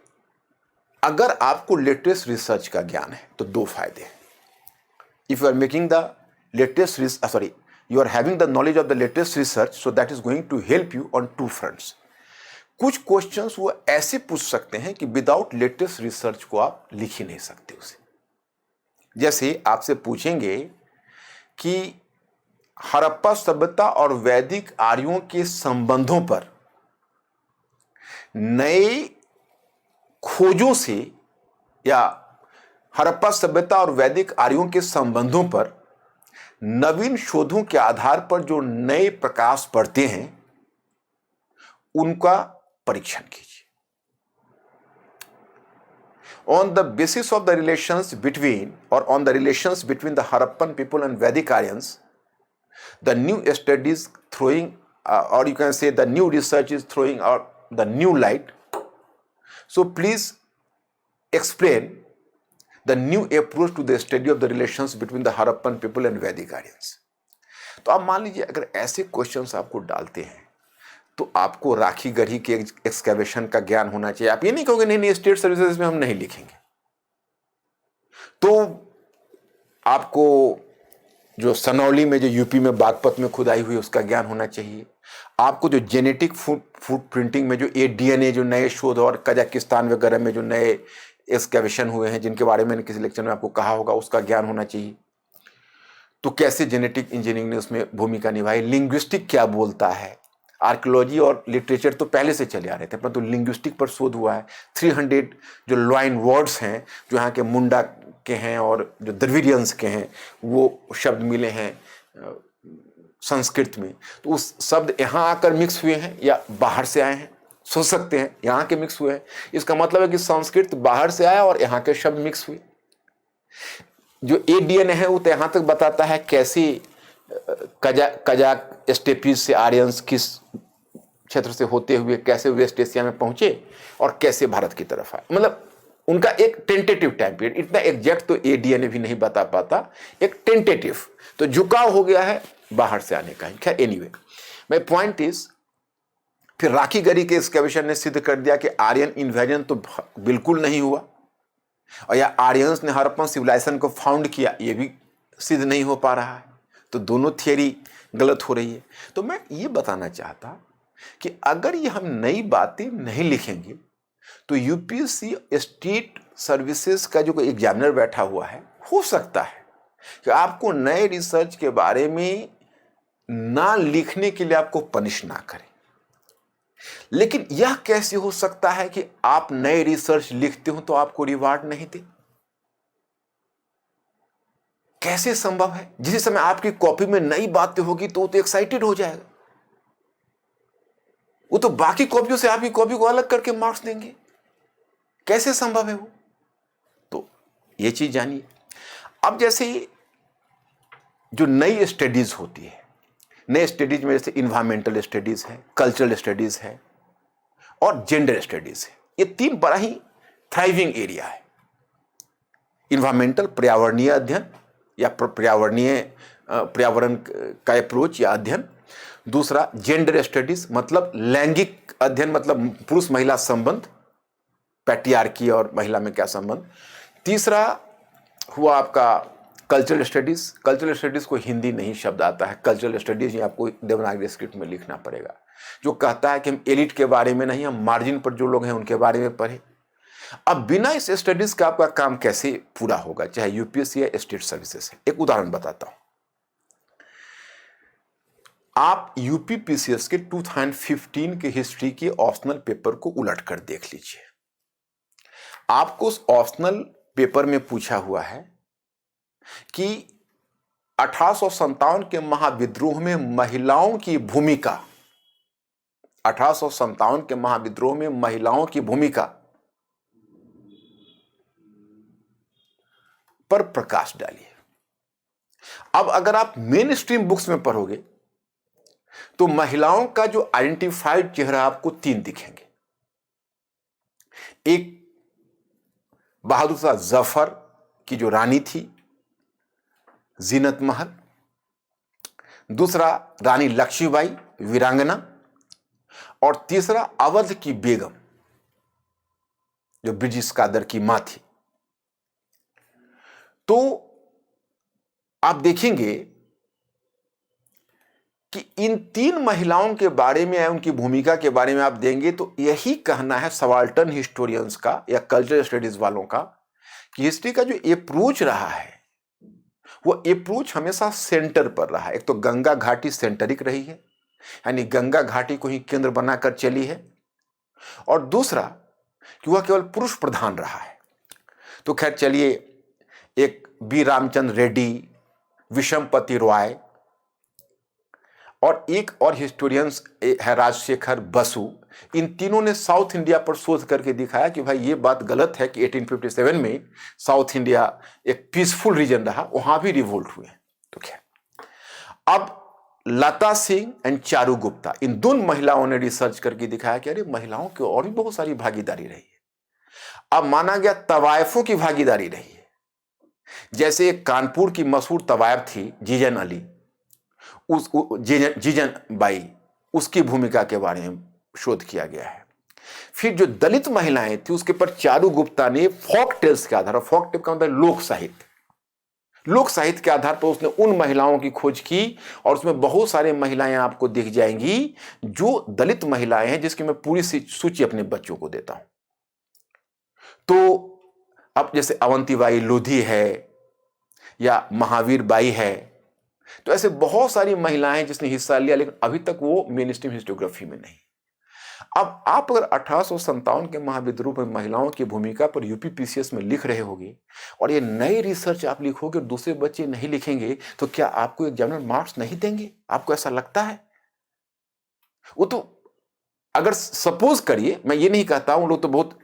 अगर आपको लेटेस्ट रिसर्च का ज्ञान है तो 2 फायदे हैं। If you are making the latest you are having the knowledge of the latest research, so that is going to help you on 2 fronts. कुछ क्वेश्चंस वो ऐसे पूछ सकते हैं कि विदाउट लेटेस्ट रिसर्च को आप लिख ही नहीं सकते उसे। जैसे आपसे पूछेंगे कि हड़प्पा सभ्यता और वैदिक आर्यों के संबंधों पर नए खोजों से, या हड़प्पा सभ्यता और वैदिक आर्यों के संबंधों पर नवीन शोधों के आधार पर जो नए प्रकाश पड़ते हैं उनका परीक्षण कीजिए। On the basis of the relations between the Harappan people and Vedic Aryans, the new studies throwing और you can say the new research is throwing out the new light. So please explain the new approach to the study of the relations between the Harappan people and Vedic Aryans। तो आप मान लीजिए अगर ऐसे क्वेश्चंस आपको डालते हैं तो आपको राखी गढ़ी के एक्सकैवेशन का ज्ञान होना चाहिए। आप ये नहीं कहोगे नहीं स्टेट सर्विसेज में हम नहीं लिखेंगे। तो आपको जो सनौली में, जो यूपी में बागपत में खुदाई हुई, उसका ज्ञान होना चाहिए। आपको जो जेनेटिक फूड प्रिंटिंग में जो डीएनए जो नए शोध, और कजाकिस्तान वगैरह में जो नए एक्सकैवेशन हुए हैं जिनके बारे में किसी लेक्चर में आपको कहा होगा, उसका ज्ञान होना चाहिए। तो कैसे जेनेटिक इंजीनियरिंग ने उसमें भूमिका निभाई, लिंग्विस्टिक क्या बोलता है, आर्कियोलॉजी और लिटरेचर तो पहले से चले आ रहे थे, परंतु लिंग्विस्टिक पर शोध हुआ है। 300 जो लॉइन वर्ड्स हैं जो यहाँ के मुंडा के हैं और जो द्रविडियंस के हैं वो शब्द मिले हैं संस्कृत में, तो उस शब्द यहाँ आकर मिक्स हुए हैं या बाहर से आए हैं, सोच सकते हैं यहाँ के मिक्स हुए हैं। इसका मतलब है कि संस्कृत बाहर से आया और यहाँ के शब्द मिक्स हुए। जो एडीएनए है वो तो यहाँ तक बताता है कैसे कजाक स्टेपीज से आर्यंस किस क्षेत्र से होते हुए कैसे वेस्ट एशिया में पहुंचे और कैसे भारत की तरफ आए। मतलब उनका एक टेंटेटिव टाइम पीरियड, इतना एग्जैक्ट तो एडीएनए भी नहीं बता पाता, एक टेंटेटिव, तो झुकाव हो गया है बाहर से आने का। खैर एनीवे, माय पॉइंट इज, फिर राखी गरी के एक्सकैवेशन ने सिद्ध कर दिया कि आर्यन इन्वेजन तो बिल्कुल नहीं हुआ, और या आर्यंस ने हड़प्पन सिविलाइजेशन को फाउंड किया, ये भी सिद्ध नहीं हो पा रहा है। तो दोनों थियरी गलत हो रही है। तो मैं ये बताना चाहता कि अगर ये हम नई बातें नहीं लिखेंगे तो यूपीएससी स्टेट सर्विसेज का जो कोई एग्जामिनर बैठा हुआ है, हो सकता है कि आपको नए रिसर्च के बारे में ना लिखने के लिए आपको पनिश ना करे। लेकिन यह कैसे हो सकता है कि आप नए रिसर्च लिखते हो तो आपको रिवार्ड नहीं दे? कैसे संभव है? जिस समय आपकी कॉपी में नई बातें होगी तो वो तो एक्साइटेड हो जाएगा, वो तो बाकी कॉपियों से आपकी कॉपी को अलग करके मार्क्स देंगे। कैसे संभव है वो? तो ये चीज जानिए। अब जैसे जो नई स्टडीज होती है, नए स्टडीज में जैसे इन्वायरमेंटल स्टडीज है, कल्चरल स्टडीज है और जेंडर स्टडीज है, ये तीन बड़ा ही थ्राइविंग एरिया है। इन्वायरमेंटल पर्यावरणीय अध्ययन या पर्यावरण का अप्रोच या अध्ययन। दूसरा जेंडर स्टडीज मतलब लैंगिक अध्ययन, मतलब पुरुष महिला संबंध, पैट्रियार्की और महिला में क्या संबंध। तीसरा हुआ आपका कल्चरल स्टडीज। कल्चरल स्टडीज को हिंदी नहीं शब्द आता है, कल्चरल स्टडीज ही आपको देवनागरी स्क्रिप्ट में लिखना पड़ेगा, जो कहता है कि हम एलिट के बारे में नहीं, हम मार्जिन पर जो लोग हैं उनके बारे में पढ़े। अब बिना इस स्टडीज का आपका काम कैसे पूरा होगा, चाहे यूपीएससी या स्टेट सर्विसेज है। एक उदाहरण बताता हूं। आप यूपीपीसीएस के 2015 के हिस्ट्री के ऑप्शनल पेपर को उलट कर देख लीजिए। आपको उस ऑप्शनल पेपर में पूछा हुआ है कि 1857 के महाविद्रोह में महिलाओं की भूमिका, 1857 के महाविद्रोह में महिलाओं की भूमिका पर प्रकाश डालिए। अब अगर आप मेन स्ट्रीम बुक्स में पढ़ोगे तो महिलाओं का जो आइडेंटिफाइड चेहरा आपको 3 दिखेंगे। एक बहादुर शाह जफर की जो रानी थी जीनत महल, दूसरा रानी लक्ष्मीबाई वीरांगना, और तीसरा अवध की बेगम जो ब्रिटिश कादर की मां थी। तो आप देखेंगे कि इन 3 महिलाओं के बारे में या उनकी भूमिका के बारे में आप देंगे तो यही कहना है सबाल्टर्न हिस्टोरियंस का या कल्चरल स्टडीज वालों का कि हिस्ट्री का जो अप्रोच रहा है वो अप्रोच हमेशा सेंटर पर रहा है। एक तो गंगा घाटी सेंटरिक रही है, यानी गंगा घाटी को ही केंद्र बनाकर चली है, और दूसरा कि वह केवल पुरुष प्रधान रहा है। तो खैर चलिए, एक बी रामचंद्र रेड्डी, विशंपति रॉय और एक और हिस्टोरियंस है राजशेखर बसु, इन तीनों ने साउथ इंडिया पर शोध करके दिखाया कि भाई ये बात गलत है कि 1857 में साउथ इंडिया एक पीसफुल रीजन रहा, वहां भी रिवोल्ट हुए। तो क्या अब लता सिंह एंड चारू गुप्ता, इन दोनों महिलाओं ने रिसर्च करके दिखाया कि अरे महिलाओं की और भी बहुत सारी भागीदारी रही है। अब माना गया तवायफों की भागीदारी रही है। जैसे कानपुर की मशहूर तवायफ थी जीजन अली, जीजन बाई, उसकी भूमिका के बारे में शोध किया गया है। फिर जो दलित महिलाएं थी उसके पर चारू गुप्ता ने फोक टेल्स के आधार, फोक टेल का मतलब लोक साहित्य के आधार पर उसने उन महिलाओं की खोज की, और उसमें बहुत सारे महिलाएं आपको दिख जाएंगी जो दलित महिलाएं हैं, जिसकी मैं पूरी सूची अपने बच्चों को देता हूं। तो अब जैसे अवंतीबाई लोधी है या महावीर बाई है, तो ऐसे बहुत सारी महिलाएं जिसने हिस्सा लिया, लेकिन अभी तक वो मेन स्ट्रीम हिस्टोग्राफी में नहीं। अब आप अगर 1857 के महाविद्रोह में महिलाओं की भूमिका पर यूपीपीसीएस में लिख रहे होगे और ये नई रिसर्च आप लिखोगे और दूसरे बच्चे नहीं लिखेंगे, तो क्या आपको एग्जामिनर मार्क्स नहीं देंगे? आपको ऐसा लगता है? वो तो अगर सपोज करिए, मैं ये नहीं कहता हूं, लोग तो बहुत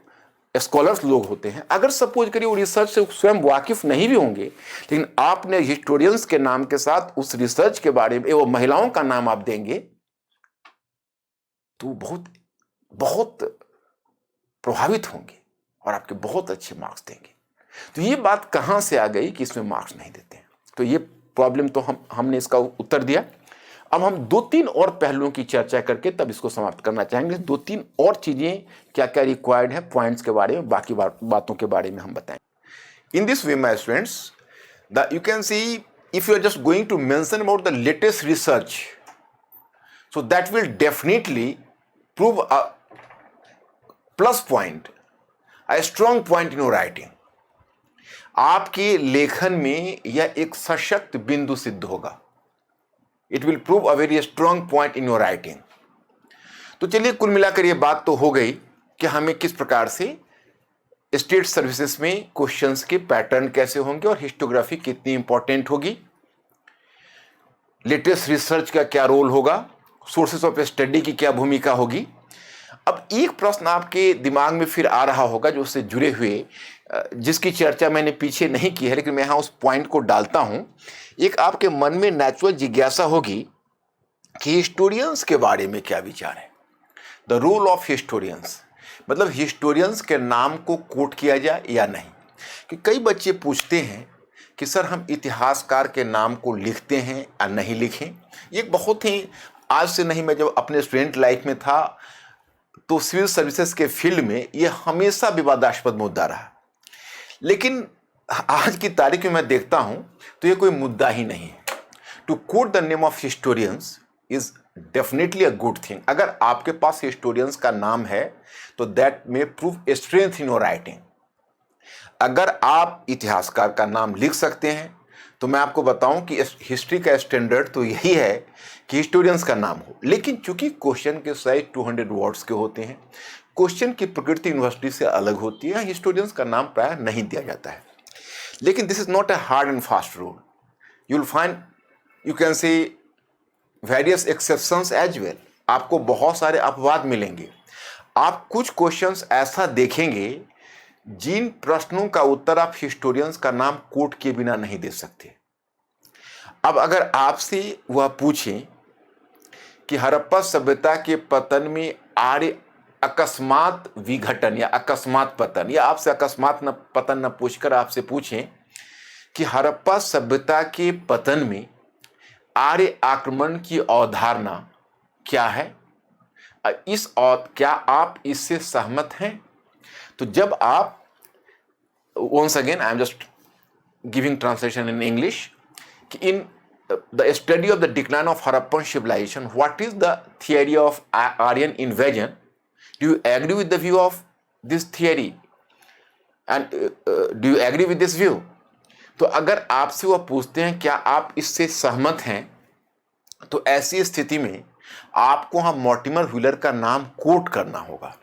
स्कॉलर्स लोग होते हैं, अगर सपोज करिए वो रिसर्च से स्वयं वाकिफ नहीं भी होंगे, लेकिन आपने हिस्टोरियंस के नाम के साथ उस रिसर्च के बारे में वो महिलाओं का नाम आप देंगे, तो बहुत बहुत प्रभावित होंगे और आपके बहुत अच्छे मार्क्स देंगे। तो ये बात कहां से आ गई कि इसमें मार्क्स नहीं देते हैं? तो ये प्रॉब्लम तो हमने इसका उत्तर दिया। अब हम 2-3 और पहलुओं की चर्चा करके तब इसको समाप्त करना चाहेंगे। 2-3 और चीजें क्या क्या रिक्वायर्ड है, पॉइंट्स के बारे में, बाकी बातों के बारे में हम बताएंगे। In this way my students, you can see if you are just going to mention about the latest research, so that will definitely prove a plus point, a strong point in your writing. आपके लेखन में यह एक सशक्त बिंदु सिद्ध होगा। It will prove a very strong point in your writing. तो चलिए, कुल मिलाकर ये बात तो हो गई कि हमें किस प्रकार से स्टेट सर्विसेज में क्वेश्चंस के पैटर्न कैसे होंगे और हिस्टोग्राफी कितनी इंपॉर्टेंट होगी, लेटेस्ट रिसर्च का क्या रोल होगा, सोर्सेस ऑफ स्टडी की क्या भूमिका होगी। अब एक प्रश्न आपके दिमाग में फिर आ रहा होगा जो उससे जुड़े हुए, जिसकी चर्चा मैंने पीछे नहीं की है, लेकिन मैं यहाँ उस पॉइंट को डालता हूँ। एक आपके मन में नेचुरल जिज्ञासा होगी कि हिस्टोरियंस के बारे में क्या विचार है, द रोल ऑफ हिस्टोरियंस, मतलब हिस्टोरियंस के नाम को कोट किया जाए या नहीं। कि कई बच्चे पूछते हैं कि सर हम इतिहासकार के नाम को लिखते हैं या नहीं लिखें। ये बहुत ही, आज से नहीं, मैं जब अपने स्टूडेंट लाइफ में था तो सिविल सर्विसेज के फील्ड में ये हमेशा विवादास्पद मुद्दा रहा, लेकिन आज की तारीख में मैं देखता हूं तो ये कोई मुद्दा ही नहीं है। To quote the name of historians is definitely a good thing. अगर आपके पास हिस्टोरियंस का नाम है तो that may prove strength in your writing. अगर आप इतिहासकार का नाम लिख सकते हैं तो मैं आपको बताऊं कि हिस्ट्री का स्टैंडर्ड तो यही है कि हिस्टोरियंस का नाम हो। लेकिन चूंकि क्वेश्चन के साइज 200 वर्ड्स के होते हैं, क्वेश्चन की प्रकृति यूनिवर्सिटी से अलग होती है, हिस्टोरियंस का नाम प्राय नहीं दिया जाता है। लेकिन this is not a hard and fast rule. You will find, you can say various exceptions as well. आपको बहुत सारे अपवाद मिलेंगे। आप कुछ क्वेश्चंस ऐसा देखेंगे जिन प्रश्नों का उत्तर आप हिस्टोरियंस का नाम कोट किए बिना नहीं दे सकते। अब अगर आपसे वह पूछें कि हड़प्पा सभ्यता के पतन में आर्य अकस्मात विघटन या अकस्मात पतन, या आपसे अकस्मात न पतन न पूछकर आपसे पूछें कि हड़प्पा सभ्यता के पतन में आर्य आक्रमण की अवधारणा क्या है, क्या आप इससे सहमत हैं? तो जब आप, once again I am just giving translation in English, in the study of the decline of Harappan civilization, what is the theory of Aryan invasion? Do you agree with the view of this theory? And do you agree with this view? तो अगर आपसे वह पूछते हैं क्या आप इससे सहमत हैं, तो ऐसी स्थिति में आपको हम मॉर्टिमर व्हीलर का नाम कोट करना होगा,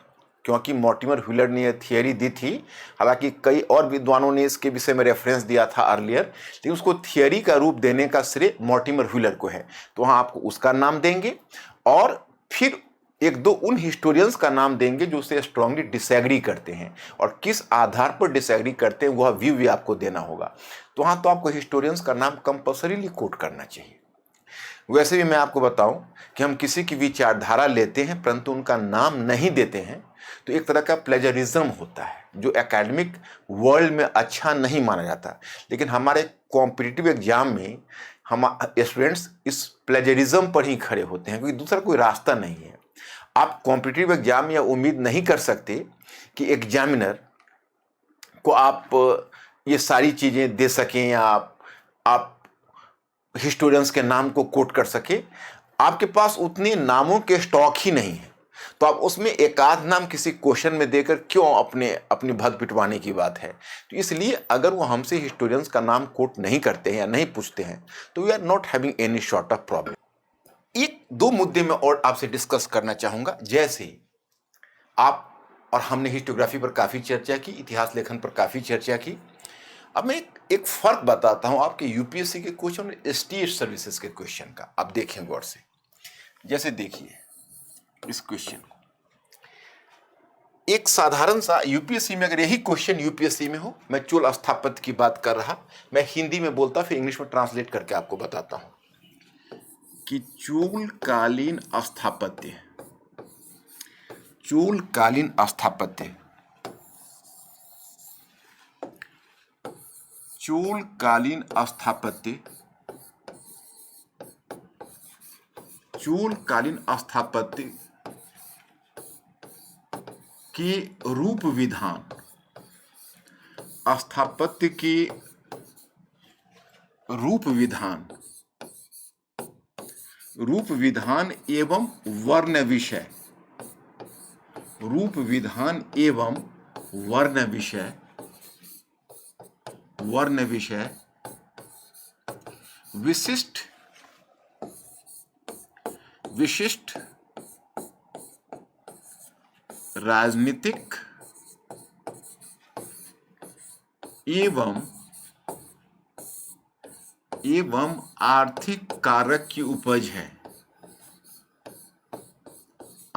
क्योंकि मॉर्टिमर व्हीलर ने यह थियरी दी थी। हालांकि कई और विद्वानों ने इसके विषय में रेफरेंस दिया था अर्लियर, लेकिन उसको थियरी का रूप देने का श्रेय मॉर्टिमर व्हीलर को है। तो वहाँ आपको उसका नाम देंगे और फिर एक दो उन हिस्टोरियंस का नाम देंगे जो उससे स्ट्रांगली डिसएग्री करते हैं, और किस आधार पर डिसएग्री करते हैं वह व्यू भी आपको देना होगा। तो वहाँ तो आपको हिस्टोरियंस का नाम कंपल्सरीली कोट करना चाहिए। वैसे भी मैं आपको बताऊं कि हम किसी की विचारधारा लेते हैं परंतु उनका नाम नहीं देते हैं, तो एक तरह का प्लेजरिज्म होता है जो एकेडमिक वर्ल्ड में अच्छा नहीं माना जाता। लेकिन हमारे कॉम्पिटिटिव एग्जाम में हम स्टूडेंट्स इस प्लेजरिज्म पर ही खड़े होते हैं, क्योंकि दूसरा कोई रास्ता नहीं है। आप कॉम्पिटिटिव एग्जाम में उम्मीद नहीं कर सकते कि एग्जामिनर को आप ये सारी चीज़ें दे सकें या आप हिस्टोरियंस के नाम को कोट कर सके। आपके पास उतने नामों के स्टॉक ही नहीं है। तो आप उसमें एक आध नाम किसी क्वेश्चन में देकर क्यों अपनी भग पिटवाने की बात है। तो इसलिए अगर वो हमसे हिस्टोरियंस का नाम कोट नहीं करते हैं या नहीं पूछते हैं तो we are not having any sort of problem. एक दो मुद्दे में और आपसे डिस्कस करना चाहूंगा। जैसे आप और हमने हिस्टोग्राफी पर काफी चर्चा की, इतिहास लेखन पर काफी चर्चा की। अब मैं एक फर्क बताता हूं आपके यूपीएससी के क्वेश्चन और स्टेट सर्विसेज के क्वेश्चन का। आप देखें गौर से। जैसे देखिए इस क्वेश्चन को, एक साधारण सा यूपीएससी में, अगर यही क्वेश्चन यूपीएससी में हो, मैं चोल स्थापत्य की बात कर रहा, मैं हिंदी में बोलता फिर इंग्लिश में ट्रांसलेट करके आपको बताता हूं कि चोलकालीन स्थापत्य, चोलकालीन स्थापत्य, चोलकालीन स्थापत्य, चोलकालीन स्थापत्य के रूप विधान, स्थापत्य के रूप विधान, रूप विधान एवं वर्ण विषय, रूप विधान एवं वर्ण विषय, वर्ण विषय, विशिष्ट विशिष्ट राजनीतिक एवं आर्थिक कारक की उपज है,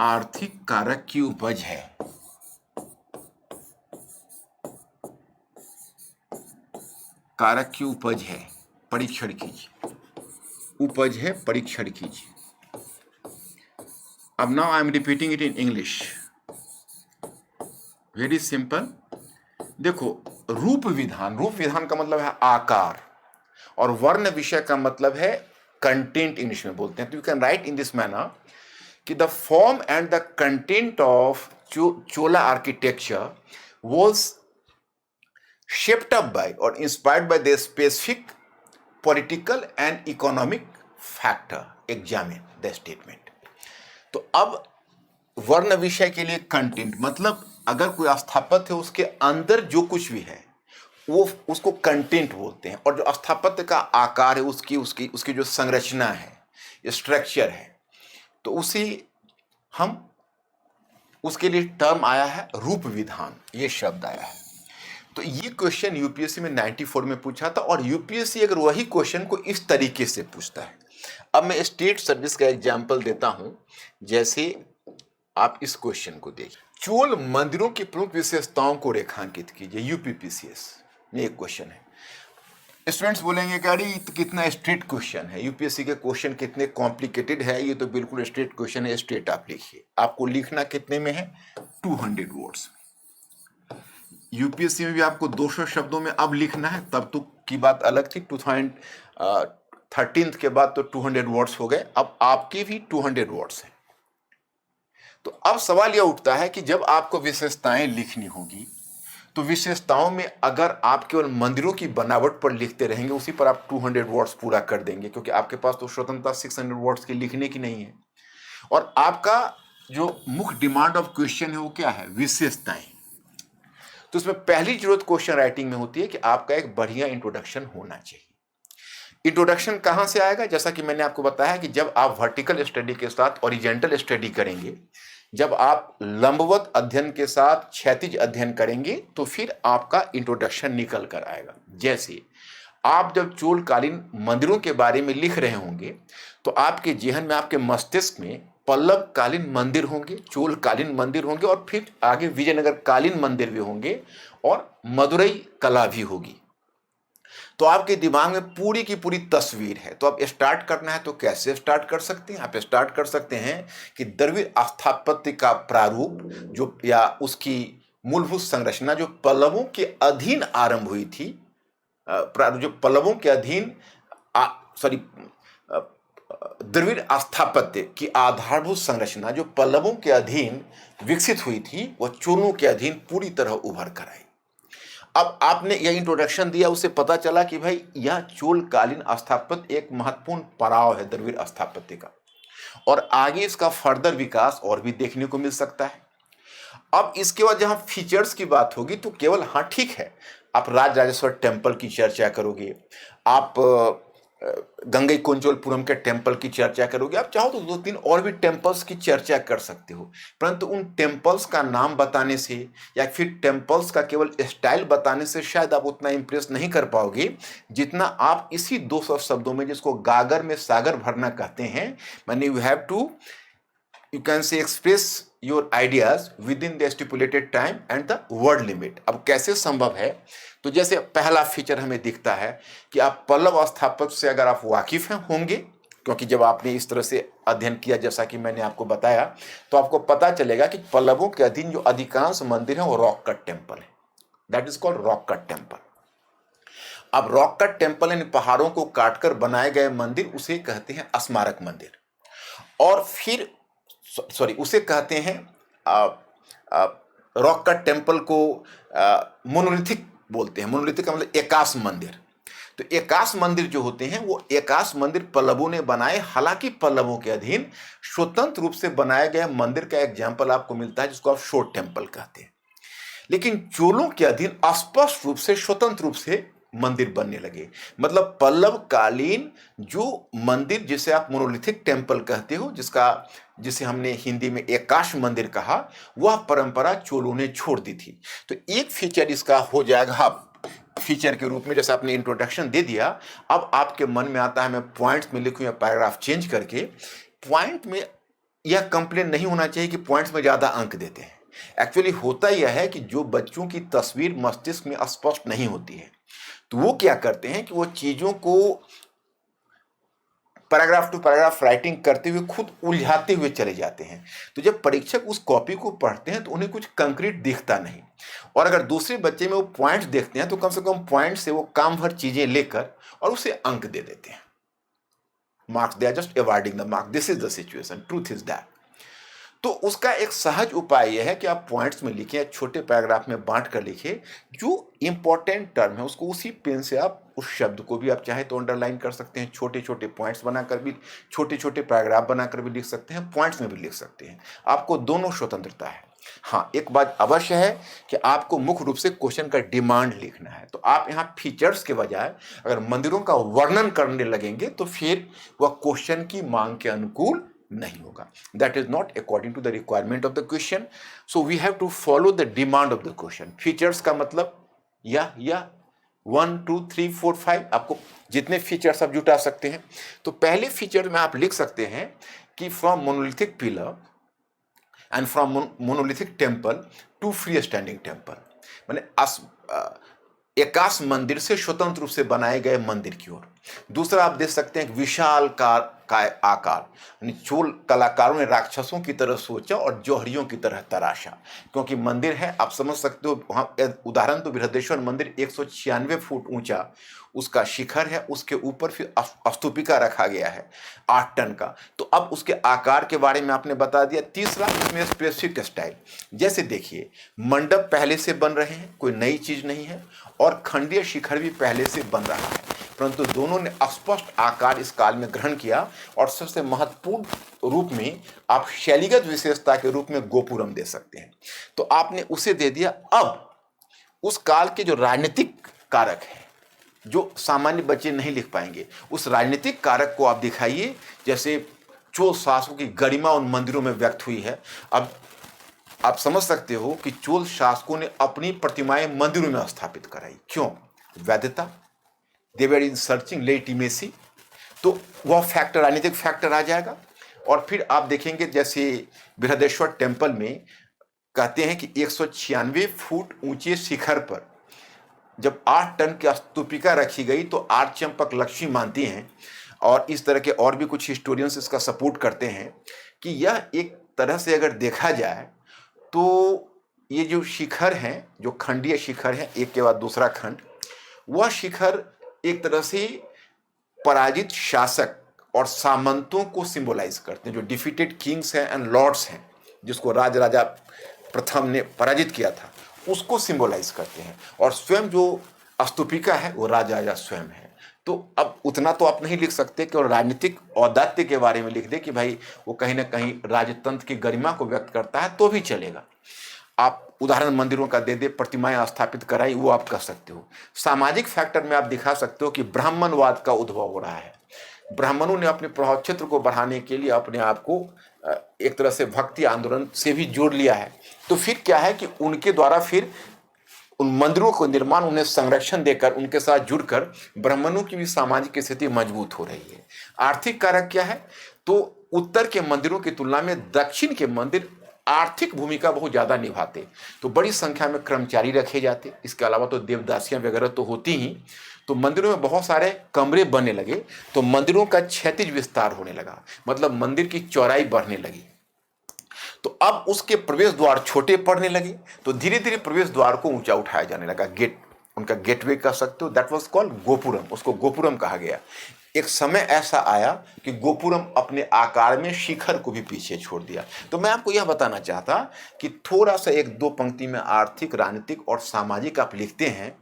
आर्थिक कारक की उपज है। कारक की उपज है, परीक्षण कीजिए, उपज है, परीक्षण कीजिए। अब now I am repeating it in English, very simple. देखो, रूप विधान, रूप विधान का मतलब है आकार, और वर्ण विषय का मतलब है कंटेंट, इंग्लिश में बोलते हैं। तो you can write in this manner कि the form and the content of Chola architecture was shaped up by or inspired by the specific political and economic factor examine the statement। तो अब वर्ण विषय के लिए कंटेंट मतलब अगर कोई स्थापत्य है उसके अंदर जो कुछ भी है वो उसको कंटेंट बोलते हैं, और जो स्थापत्य का आकार है उसकी जो संरचना है, स्ट्रक्चर है, तो उसी हम उसके लिए टर्म आया है रूप विधान, ये शब्द आया है। तो ये क्वेश्चन यूपीएससी में 94 में पूछा था, और यूपीएससी अगर वही क्वेश्चन को इस तरीके से पूछता है। अब मैं स्टेट सर्विस का एग्जाम्पल देता हूं। जैसे आप इस क्वेश्चन को देखिए, चोल मंदिरों की प्रमुख विशेषताओं को रेखांकित कीजिए। यूपीपीसीएस में एक क्वेश्चन है। स्टूडेंट्स बोलेंगे कि अरे कितना स्ट्रेट क्वेश्चन है, यूपीएससी के क्वेश्चन कितने कॉम्प्लिकेटेड है, ये तो बिल्कुल स्ट्रेट क्वेश्चन है। स्ट्रेट आप लिखिए। आपको लिखना कितने में है? 200 वर्ड्स। यूपीएससी में भी आपको 200 शब्दों में अब लिखना है, तब तो की बात अलग थी। 2013 के बाद तो 200 वर्ड्स हो गए, अब आपके भी 200 वर्ड्स हैं। तो अब सवाल यह उठता है कि जब आपको विशेषताएं लिखनी होगी तो विशेषताओं में अगर आप केवल मंदिरों की बनावट पर लिखते रहेंगे, उसी पर आप 200 वर्ड्स पूरा कर देंगे, क्योंकि आपके पास तो स्वतंत्रता 600 वर्ड्स की लिखने की नहीं है। और आपका जो मुख्य डिमांड ऑफ क्वेश्चन है वो क्या है? विशेषताएं। तो उसमें पहली जरूरत क्वेश्चन राइटिंग में होती है कि आपका एक बढ़िया इंट्रोडक्शन होना चाहिए। इंट्रोडक्शन कहां से आएगा? जैसा कि मैंने आपको बताया कि जब आप वर्टिकल स्टडी के साथ ओरिजेंटल स्टडी करेंगे, जब आप लंबवत अध्ययन के साथ क्षैतिज अध्ययन करेंगे, तो फिर आपका इंट्रोडक्शन निकल कर आएगा। जैसे आप जब चोलकालीन मंदिरों के बारे में लिख रहे होंगे तो आपके जेहन में, आपके मस्तिष्क में पल्लव कालीन मंदिर होंगे, चोलकालीन मंदिर होंगे, और फिर आगे विजयनगर कालीन मंदिर भी होंगे, और मदुरई कला भी होगी। तो आपके दिमाग में पूरी की पूरी तस्वीर है। तो आप स्टार्ट करना है तो कैसे स्टार्ट कर सकते हैं? आप स्टार्ट कर सकते हैं कि द्रविड़ स्थापत्य का प्रारूप जो, या उसकी मूलभूत संरचना जो पल्लवों के अधीन आरंभ हुई थी, जो पल्लवों के अधीन द्रविड़ स्थापत्य की आधारभूत संरचना जो पल्लवों के अधीन विकसित हुई थी, वह चोलों के अधीन पूरी तरह उभर कर आई। अब आपने यह इंट्रोडक्शन दिया, उससे पता चला कि भाई यह चोलकालीन स्थापत्य एक महत्वपूर्ण पड़ाव है द्रविड़ स्थापत्य का। और आगे इसका फर्दर विकास और भी देखने को मिल सकता है। अब इसके बाद जहां फीचर्स की बात होगी तो केवल हाँ ठीक है, आप राजराजेश्वर टेम्पल की चर्चा करोगे, आप गंगईकोंडचोलपुरम के टेम्पल की चर्चा करोगे, आप चाहो तो 2-3 और भी टेम्पल्स की चर्चा कर सकते हो, परंतु उन टेम्पल्स का नाम बताने से या फिर टेम्पल्स का केवल स्टाइल बताने से शायद आप उतना इंप्रेस नहीं कर पाओगे जितना आप इसी 200 शब्दों में, जिसको गागर में सागर भरना कहते हैं, माने you have to, you can say, express your ideas within the stipulated time and the word limit। अब कैसे संभव है? तो जैसे पहला फीचर हमें दिखता है कि आप पल्लव स्थापत्य से अगर आप वाकिफ हैं होंगे, क्योंकि जब आपने इस तरह से अध्ययन किया जैसा कि मैंने आपको बताया, तो आपको पता चलेगा कि पल्लवों के अधीन जो अधिकांश मंदिर हैं वो रॉक कट टेम्पल है, that is called rock cut temple. अब रॉक कट टेम्पल यानी पहाड़ों को काटकर बनाए गए मंदिर, उसे कहते हैं स्मारक मंदिर। और फिर सॉरी, उसे कहते हैं रॉक कट टेम्पल को मोनोलिथिक बोलते हैं। मोनोलिथिक का मतलब एकाश मंदिर। तो एकाश मंदिर जो होते हैं वो एकाश मंदिर पल्लवों ने बनाए, हालांकि पल्लवों के अधीन स्वतंत्र रूप से बनाए गए मंदिर का एग्जाम्पल आपको मिलता है जिसको आप शोर टेम्पल कहते हैं। लेकिन चोलों के अधीन स्पष्ट रूप से स्वतंत्र रूप से मंदिर बनने लगे। मतलब पल्लव कालीन जो मंदिर जिसे आप मोनोलिथिक टेम्पल कहते हो, जिसे हमने हिंदी में एकाश मंदिर कहा, वह परंपरा चोलों ने छोड़ दी थी। तो एक फीचर इसका हो जाएगा फीचर के रूप में, जैसे आपने इंट्रोडक्शन दे दिया, अब आपके मन में आता है मैं पॉइंट्स में लिखूं या पैराग्राफ चेंज करके। पॉइंट में यह कंप्लेन नहीं होना चाहिए कि पॉइंट्स में ज्यादा अंक देते हैं। एक्चुअली होता यह है कि जो बच्चों की तस्वीर मस्तिष्क में स्पष्ट नहीं होती है, तो वो क्या करते हैं कि वो चीजों को पैराग्राफ टू पैराग्राफ राइटिंग करते हुए खुद उलझाते हुए चले जाते हैं। तो जब परीक्षक उस कॉपी को पढ़ते हैं तो उन्हें कुछ कंक्रीट दिखता नहीं, और अगर दूसरे बच्चे में वो पॉइंट्स देखते हैं तो कम से कम पॉइंट से वो काम भर चीजें लेकर और उसे अंक दे देते हैं। Marks, they are just avoiding the mark, this is the situation, truth is that. तो उसका एक सहज उपाय यह है कि आप पॉइंट्स में लिखें या छोटे पैराग्राफ में बांट कर लिखें। जो इंपॉर्टेंट टर्म है उसको उसी पेन से आप, उस शब्द को भी आप चाहे तो अंडरलाइन कर सकते हैं, छोटे छोटे पॉइंट्स बनाकर भी, छोटे छोटे पैराग्राफ बनाकर भी लिख सकते हैं, पॉइंट्स में भी लिख सकते हैं। आपको दोनों स्वतंत्रता है। हाँ, एक बात अवश्य है कि आपको मुख्य रूप से क्वेश्चन का डिमांड लिखना है। तो आप यहाँ फीचर्स के बजाय अगर मंदिरों का वर्णन करने लगेंगे तो फिर वह क्वेश्चन की मांग के अनुकूल नहीं होगा। That is not according to the requirement of the question. So we have to follow the demand of the question. Features का मतलब या 1 2 3 4 5, आपको जितने फीचर्स आप जुटा सकते हैं। तो पहले फीचर में आप लिख सकते हैं कि from monolithic pillar and from monolithic temple to free standing temple, माने एकाश मंदिर से स्वतंत्र रूप से बनाए गए मंदिर की ओर। दूसरा आप देख सकते हैं विशाल का आकार, यानी चोल कलाकारों ने राक्षसों की तरह सोचा और जौहरियों की तरह तराशा। क्योंकि मंदिर है, आप समझ सकते हो, वहाँ उदाहरण तो बृहदेश्वर मंदिर 196 फुट ऊंचा उसका शिखर है, उसके ऊपर फिर स्तूपिका रखा गया है 8 टन का। तो अब उसके आकार के बारे में आपने बता दिया। तीसरा, उसमें स्पेसिफिक स्टाइल। जैसे देखिए, मंडप पहले से बन रहे हैं, कोई नई चीज नहीं है, और खंडीय शिखर भी पहले से बन रहा है, परंतु दोनों ने स्पष्ट आकार इस काल में ग्रहण किया। और सबसे महत्वपूर्ण रूप में आप शैलीगत विशेषता के रूप में गोपुरम दे सकते हैं, तो आपने उसे दे दिया। अब उस काल के जो राजनीतिक कारक है, जो सामान्य बच्चे नहीं लिख पाएंगे, उस राजनीतिक कारक को आप दिखाइए। जैसे चोल शासकों की गरिमा उन मंदिरों में व्यक्त हुई है। अब आप समझ सकते हो कि चोल शासकों ने अपनी प्रतिमाएं मंदिरों में स्थापित कराई। क्यों? वैधता, दे वर इन सर्चिंग लेजिटिमेसी, तो वह फैक्टर, राजनीतिक फैक्टर आ जाएगा। और फिर आप देखेंगे जैसे बृहदेश्वर टेम्पल में कहते हैं कि 196 फुट ऊंचे शिखर पर जब 8 टन की स्तूपिका रखी गई तो 8 चंपक लक्ष्मी मानती हैं, और इस तरह के और भी कुछ हिस्टोरियंस इसका सपोर्ट करते हैं कि यह एक तरह से अगर देखा जाए तो ये जो शिखर हैं, जो खंडीय शिखर हैं, एक के बाद दूसरा खंड, वह शिखर एक तरह से पराजित शासक और सामंतों को सिंबलाइज करते हैं, जो डिफीटेड किंग्स हैं एंड लॉर्ड्स हैं, जिसको राजा प्रथम ने पराजित किया था, उसको सिंबलाइज करते हैं। और स्वयं जो स्तूपिका है वो राजा स्वयं है। तो अब उतना तो आप नहीं लिख सकते कि और राजनीतिक औदात्य के बारे में लिख दे कि भाई वो कहीं ना कहीं राजतंत्र की गरिमा को व्यक्त करता है, तो भी चलेगा। आप उदाहरण मंदिरों का दे दे, प्रतिमाएं स्थापित कराई, वो आप कर सकते हो। सामाजिक फैक्टर में आप दिखा सकते हो कि ब्राह्मणवाद का उद्भव हो रहा है। ब्राह्मणों ने अपने प्रभाव क्षेत्र को बढ़ाने के लिए अपने आप को एक तरह से भक्ति आंदोलन से भी जोड़ लिया है। तो फिर क्या है कि उनके द्वारा फिर उन मंदिरों को निर्माण, उन्हें संरक्षण देकर, उनके साथ जुड़कर ब्राह्मणों की भी सामाजिक स्थिति मजबूत हो रही है। आर्थिक कारक क्या है, तो उत्तर के मंदिरों की तुलना में दक्षिण के मंदिर आर्थिक भूमिका बहुत ज्यादा निभाते, तो बड़ी संख्या में कर्मचारी रखे जाते। इसके अलावा तो देवदासियां वगैरह तो होती ही, तो मंदिरों में बहुत सारे कमरे बनने लगे, तो मंदिरों का क्षैतिज विस्तार होने लगा, मतलब मंदिर की चौड़ाई बढ़ने लगी। तो अब उसके प्रवेश द्वार छोटे पड़ने लगे, तो धीरे धीरे प्रवेश द्वार को ऊंचा उठाया जाने लगा। गेट, उनका गेटवे कह सकते हो, दैट वाज कॉल्ड गोपुरम, उसको गोपुरम कहा गया। एक समय ऐसा आया कि गोपुरम अपने आकार में शिखर को भी पीछे छोड़ दिया। तो मैं आपको यह बताना चाहता कि थोड़ा सा एक दो पंक्ति में आर्थिक, राजनीतिक और सामाजिक आप लिखते हैं,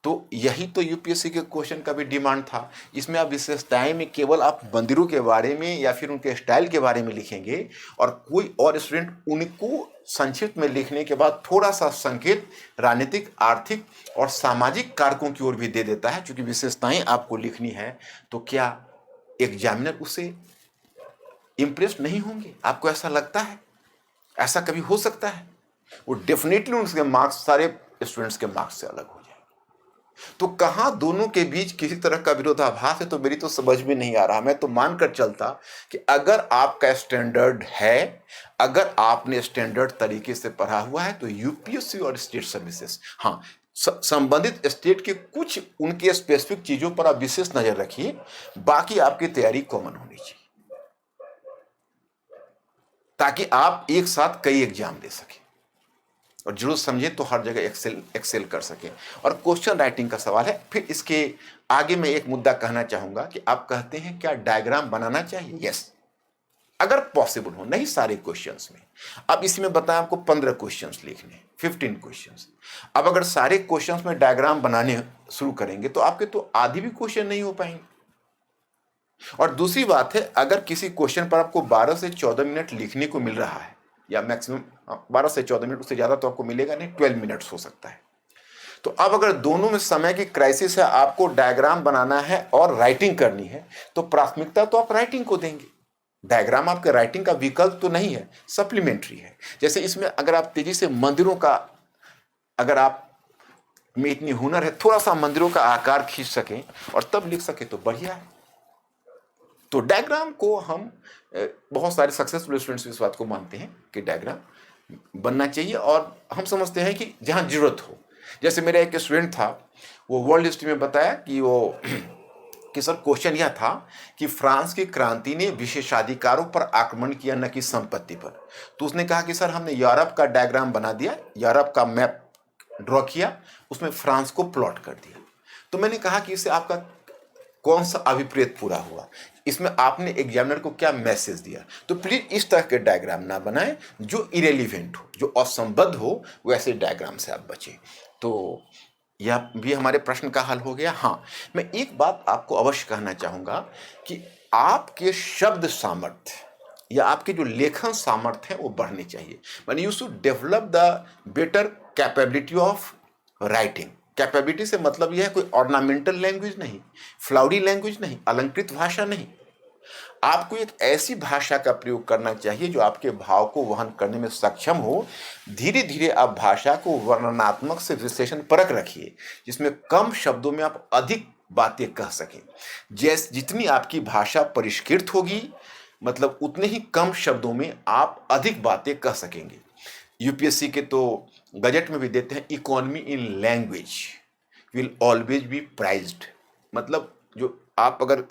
तो यही तो यूपीएससी के क्वेश्चन का भी डिमांड था। इसमें आप विशेषताएं में केवल आप मंदिरों के बारे में या फिर उनके स्टाइल के बारे में लिखेंगे, और कोई और स्टूडेंट उनको संक्षिप्त में लिखने के बाद थोड़ा सा संकेत राजनीतिक, आर्थिक और सामाजिक कारकों की ओर भी दे देता है। चूंकि विशेषताएं आपको लिखनी है, तो क्या एग्जामिनर उससे इंप्रेस नहीं होंगे? आपको ऐसा लगता है? ऐसा कभी हो सकता है? वो डेफिनेटली उसके मार्क्स सारे स्टूडेंट्स के मार्क्स से अलग हो जाए। तो कहां दोनों के बीच किसी तरह का विरोधाभास है, तो मेरी तो समझ में नहीं आ रहा। मैं तो मानकर चलता कि अगर आपका स्टैंडर्ड है, अगर आपने स्टैंडर्ड तरीके से पढ़ा हुआ है, तो यूपीएससी और स्टेट सर्विसेज, हाँ, संबंधित स्टेट के कुछ उनके स्पेसिफिक चीजों पर आप विशेष नजर रखिए, बाकी आपकी तैयारी कॉमन होनी चाहिए, ताकि आप एक साथ कई एग्जाम दे सकें और जरूर समझें तो हर जगह एक्सेल कर सकें। और क्वेश्चन राइटिंग का सवाल है। फिर इसके आगे मैं एक मुद्दा कहना चाहूंगा कि आप कहते हैं क्या डायग्राम बनाना चाहिए? यस, अगर पॉसिबल हो, नहीं सारे क्वेश्चंस में। अब इसी में बताएं आपको 15 क्वेश्चंस लिखने, 15 क्वेश्चंस। अब अगर सारे क्वेश्चंस में डायग्राम बनाने शुरू करेंगे तो आपके तो आधी भी क्वेश्चन नहीं हो पाएंगे। और दूसरी बात है, अगर किसी क्वेश्चन पर आपको 12 से 14 मिनट लिखने को मिल रहा है, या मैक्सिमम 12 से 14 मिनट, उससे ज्यादा तो आपको मिलेगा नहीं, 12 मिनट्स हो सकता है। तो अब अगर दोनों में समय की क्राइसिस है, आपको डायग्राम बनाना है और राइटिंग करनी है, तो प्राथमिकता तो आप राइटिंग को देंगे। डायग्राम आपके राइटिंग का विकल्प तो नहीं है, सप्लीमेंट्री है। जैसे इसमें अगर आप तेजी से मंदिरों का, अगर आप में इतनी हुनर है, थोड़ा सा मंदिरों का आकार खींच सकें और तब लिख सके तो बढ़िया है। तो डायग्राम को हम, बहुत सारे सक्सेसफुल स्टूडेंट्स इस बात को मानते हैं कि डायग्राम बनना चाहिए, और हम समझते हैं कि जहां जरूरत हो। जैसे मेरा एक स्टूडेंट था, वो वर्ल्ड हिस्ट्री में बताया कि वो कि सर क्वेश्चन यह था कि फ्रांस की क्रांति ने विशेषाधिकारों पर आक्रमण किया, न कि संपत्ति पर। तो उसने कहा कि सर हमने यूरोप का डायग्राम बना दिया, यूरोप का मैप ड्रॉ किया, उसमें फ्रांस को प्लॉट कर दिया। तो मैंने कहा कि इससे आपका कौन सा अभिप्रेत पूरा हुआ, इसमें आपने एग्जामिनर को क्या मैसेज दिया? तो प्लीज इस तरह के डायग्राम ना बनाएं जो इरेलीवेंट हो, जो असंबद्ध हो, वैसे डायग्राम से आप बचें। तो यह भी हमारे प्रश्न का हल हो गया। हाँ, मैं एक बात आपको अवश्य कहना चाहूंगा कि आपके शब्द सामर्थ्य या आपके जो लेखन सामर्थ्य है वो बढ़ने चाहिए। मैंने you should develop the better capability of writing. Capability से मतलब यह है कोई ऑर्नामेंटल लैंग्वेज नहीं, फ्लाउरी लैंग्वेज नहीं, अलंकृत भाषा नहीं। आपको एक ऐसी भाषा का प्रयोग करना चाहिए जो आपके भाव को वहन करने में सक्षम हो। धीरे धीरे आप भाषा को वर्णनात्मक से विश्लेषण परक रखिए, जिसमें कम शब्दों में आप अधिक बातें कह सकें। जितनी आपकी भाषा परिष्कृत होगी, मतलब उतने ही कम शब्दों में आप अधिक बातें कह सकेंगे। यूपीएससी के तो गजट में भी देते हैं, economy in language will always be prized. मतलब जो आप अगर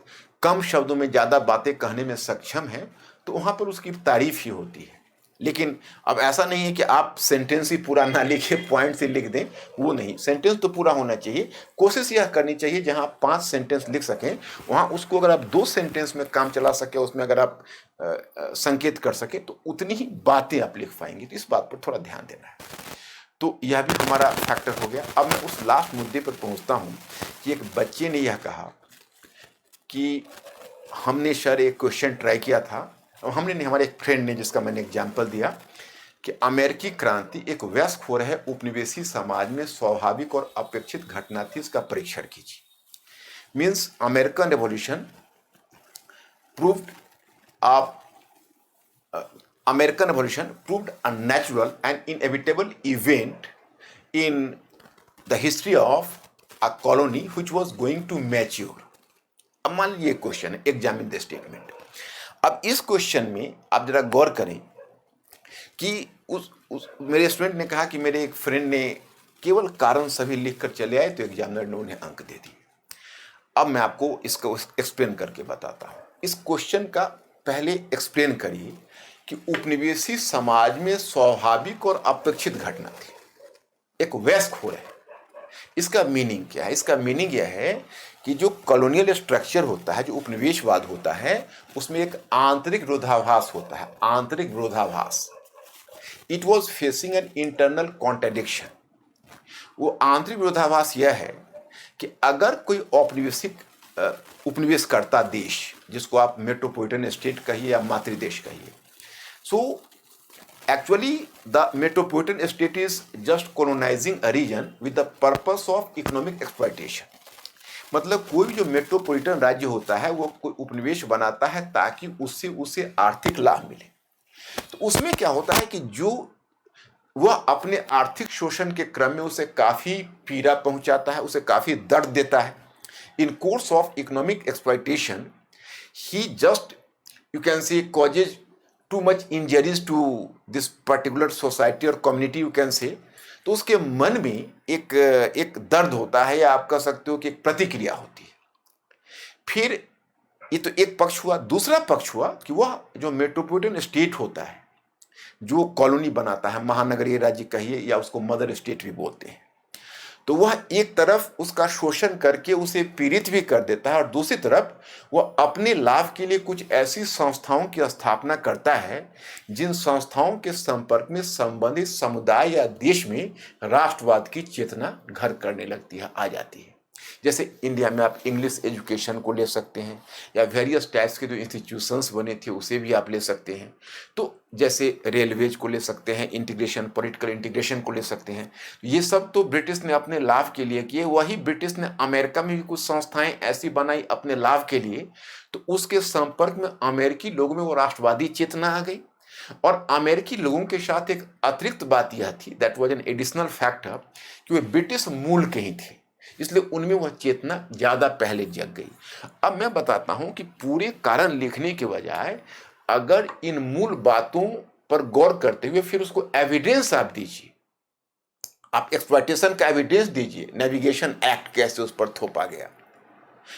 कम शब्दों में ज़्यादा बातें कहने में सक्षम हैं, तो वहाँ पर उसकी तारीफ ही होती है। लेकिन अब ऐसा नहीं है कि आप सेंटेंस ही पूरा ना लिखे, पॉइंट से लिख दें, वो नहीं। सेंटेंस तो पूरा होना चाहिए। कोशिश यह करनी चाहिए जहाँ आप 5 सेंटेंस लिख सकें, वहाँ उसको अगर आप 2 सेंटेंस में काम चला सके, उसमें अगर आप संकेत कर सके, तो उतनी ही बातें आप लिख पाएंगे। तो इस बात पर थोड़ा ध्यान देना है। तो यह भी हमारा फैक्टर हो गया। अब मैं उस लास्ट मुद्दे पर पहुँचता हूँ कि एक बच्चे ने यह कहा कि हमने सर एक क्वेश्चन ट्राई किया था, और हमने नहीं, हमारे एक फ्रेंड ने, जिसका मैंने एग्जाम्पल दिया कि अमेरिकी क्रांति एक वयस्क हो रहे उपनिवेशी समाज में स्वाभाविक और अपेक्षित घटना थी, इसका परीक्षण कीजिए। Means American revolution proved American Revolution proved a natural and inevitable event in the history of a colony which was going to mature. अब मान लीजिए क्वेश्चन है, एग्जामिन द स्टेटमेंट। अब इस क्वेश्चन में आप जरा गौर करें कि उस मेरे स्टूडेंट ने कहा कि मेरे एक फ्रेंड ने केवल कारण सभी लिखकर चले आए तो एग्जामिनर ने उन्हें अंक दे दिए। अब मैं आपको इसको एक्सप्लेन करके बताता हूँ। इस क्वेश्चन का पहले एक्सप्लेन करिए कि उपनिवेशी समाज में स्वाभाविक और अपेक्षित घटना थी, एक वयस्क हो रहा है। इसका मीनिंग क्या है? इसका मीनिंग यह है कि जो कॉलोनियल स्ट्रक्चर होता है, जो उपनिवेशवाद होता है, उसमें एक आंतरिक विरोधाभास होता है, आंतरिक विरोधाभास। It was facing an internal contradiction. वो आंतरिक विरोधाभास यह है कि अगर कोई उपनिवेशकर्ता देश, जिसको आप मेट्रोपोलिटन स्टेट कहिए या मातृदेश कहिए, सो actually the metropolitan state is just colonizing a region with the purpose of economic exploitation। मतलब कोई भी जो मेट्रोपोलिटन राज्य होता है वो कोई उपनिवेश बनाता है ताकि उससे उसे आर्थिक लाभ मिले। तो उसमें क्या होता है कि जो वह अपने आर्थिक शोषण के क्रम में उसे काफ़ी पीड़ा पहुंचाता है, उसे काफ़ी दर्द देता है। In course of economic exploitation ही just you can say causes too much injuries to this particular society और कम्युनिटी, यू कैन से। तो उसके मन में एक दर्द होता है, या आप कह सकते हो कि एक प्रतिक्रिया होती है। फिर ये तो एक पक्ष हुआ। दूसरा पक्ष हुआ कि वह जो मेट्रोपोलिटन स्टेट होता है, जो कॉलोनी बनाता है, महानगरीय राज्य कहिए या उसको मदर स्टेट भी बोलते हैं, तो वह एक तरफ उसका शोषण करके उसे पीड़ित भी कर देता है, और दूसरी तरफ वह अपने लाभ के लिए कुछ ऐसी संस्थाओं की स्थापना करता है जिन संस्थाओं के संपर्क में संबंधित समुदाय या देश में राष्ट्रवाद की चेतना घर करने लगती है, आ जाती है। जैसे इंडिया में आप इंग्लिश एजुकेशन को ले सकते हैं, या वेरियस टाइप्स के जो इंस्टीट्यूशंस बने थे उसे भी आप ले सकते हैं। तो जैसे रेलवेज को ले सकते हैं, इंटीग्रेशन, पॉलिटिकल इंटीग्रेशन को ले सकते हैं। ये सब तो ब्रिटिश ने अपने लाभ के लिए किए। वही ब्रिटिश ने अमेरिका में भी कुछ संस्थाएं ऐसी बनाई अपने लाभ के लिए, तो उसके संपर्क में अमेरिकी लोगों में वो राष्ट्रवादी चेतना आ गई। और अमेरिकी लोगों के साथ एक अतिरिक्त बात यह थी, that was an additional factor, कि वे ब्रिटिश मूल के ही थे, इसलिए उनमें वह चेतना ज़्यादा पहले जग गई। अब मैं बताता हूं कि पूरे कारण लिखने के बजाय अगर इन मूल बातों पर गौर करते हुए फिर उसको एविडेंस आप दीजिए, आप एक्सप्लॉइटेशन का एविडेंस दीजिए। नेविगेशन एक्ट कैसे उस पर थोपा गया,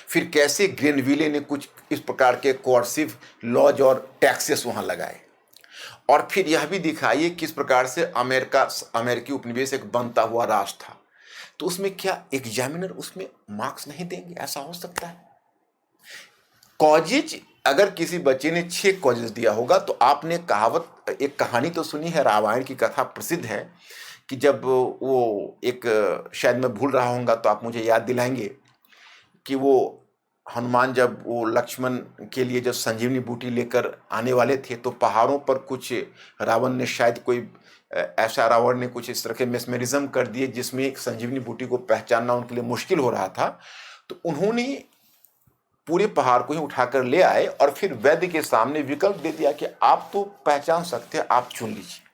फिर कैसे ग्रेनविले ने कुछ इस प्रकार के कोर्सिव लॉज और टैक्सेस वहां लगाए, और फिर यह भी दिखाइए किस प्रकार से अमेरिकी उपनिवेश एक बनता हुआ राष्ट्र था। तो उसमें क्या एग्जामिनर उसमें मार्क्स नहीं देंगे? ऐसा हो सकता है? कॉजेज, अगर किसी बच्चे ने 6 कॉजेज दिया होगा, तो आपने एक कहानी तो सुनी है, रामायण की कथा प्रसिद्ध है कि जब वो शायद मैं भूल रहा हूँगा तो आप मुझे याद दिलाएंगे, कि वो हनुमान जब वो लक्ष्मण के लिए जब संजीवनी बूटी लेकर आने वाले थे, तो पहाड़ों पर कुछ रावण ने कुछ इस तरह के मेस्मेरिज्म कर दिए जिसमें एक संजीवनी बूटी को पहचानना उनके लिए मुश्किल हो रहा था। तो उन्होंने पूरे पहाड़ को ही उठाकर ले आए और फिर वैद्य के सामने विकल्प दे दिया कि आप तो पहचान सकते हैं, आप चुन लीजिए।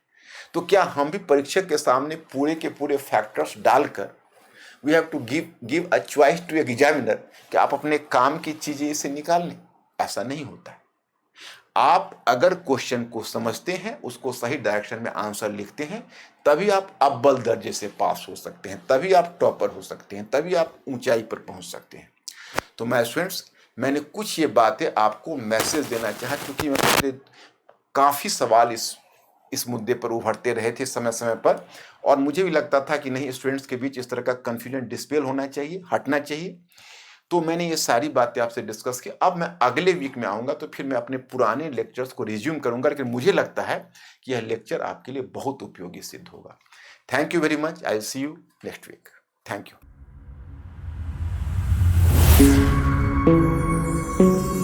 तो क्या हम भी परीक्षक के सामने पूरे के पूरे फैक्टर्स डालकर we have to give a choice to examiner कि आप अपने काम की चीजें इसे निकाल लें? ऐसा नहीं होता है। आप अगर क्वेश्चन को समझते हैं, उसको सही डायरेक्शन में आंसर लिखते हैं, तभी आप अव्वल दर्जे से पास हो सकते हैं, तभी आप टॉपर हो सकते हैं, तभी आप ऊंचाई पर पहुंच सकते हैं। तो मैं स्टूडेंट्स, मैंने कुछ ये बातें आपको मैसेज देना चाहा, क्योंकि मैं पिछले काफ़ी सवाल इस मुद्दे पर उभरते रहे थे समय समय पर, और मुझे भी लगता था कि नहीं, स्टूडेंट्स के बीच इस तरह का कन्फ्यूजन डिस्पेल होना चाहिए, हटना चाहिए। तो मैंने ये सारी बातें आपसे डिस्कस की। अब मैं अगले वीक में आऊँगा तो फिर मैं अपने पुराने लेक्चर्स को रिज्यूम करूँगा, लेकिन मुझे लगता है कि यह लेक्चर आपके लिए बहुत उपयोगी सिद्ध होगा। Thank you very much. I will see you next week. Thank you. नमस्कार।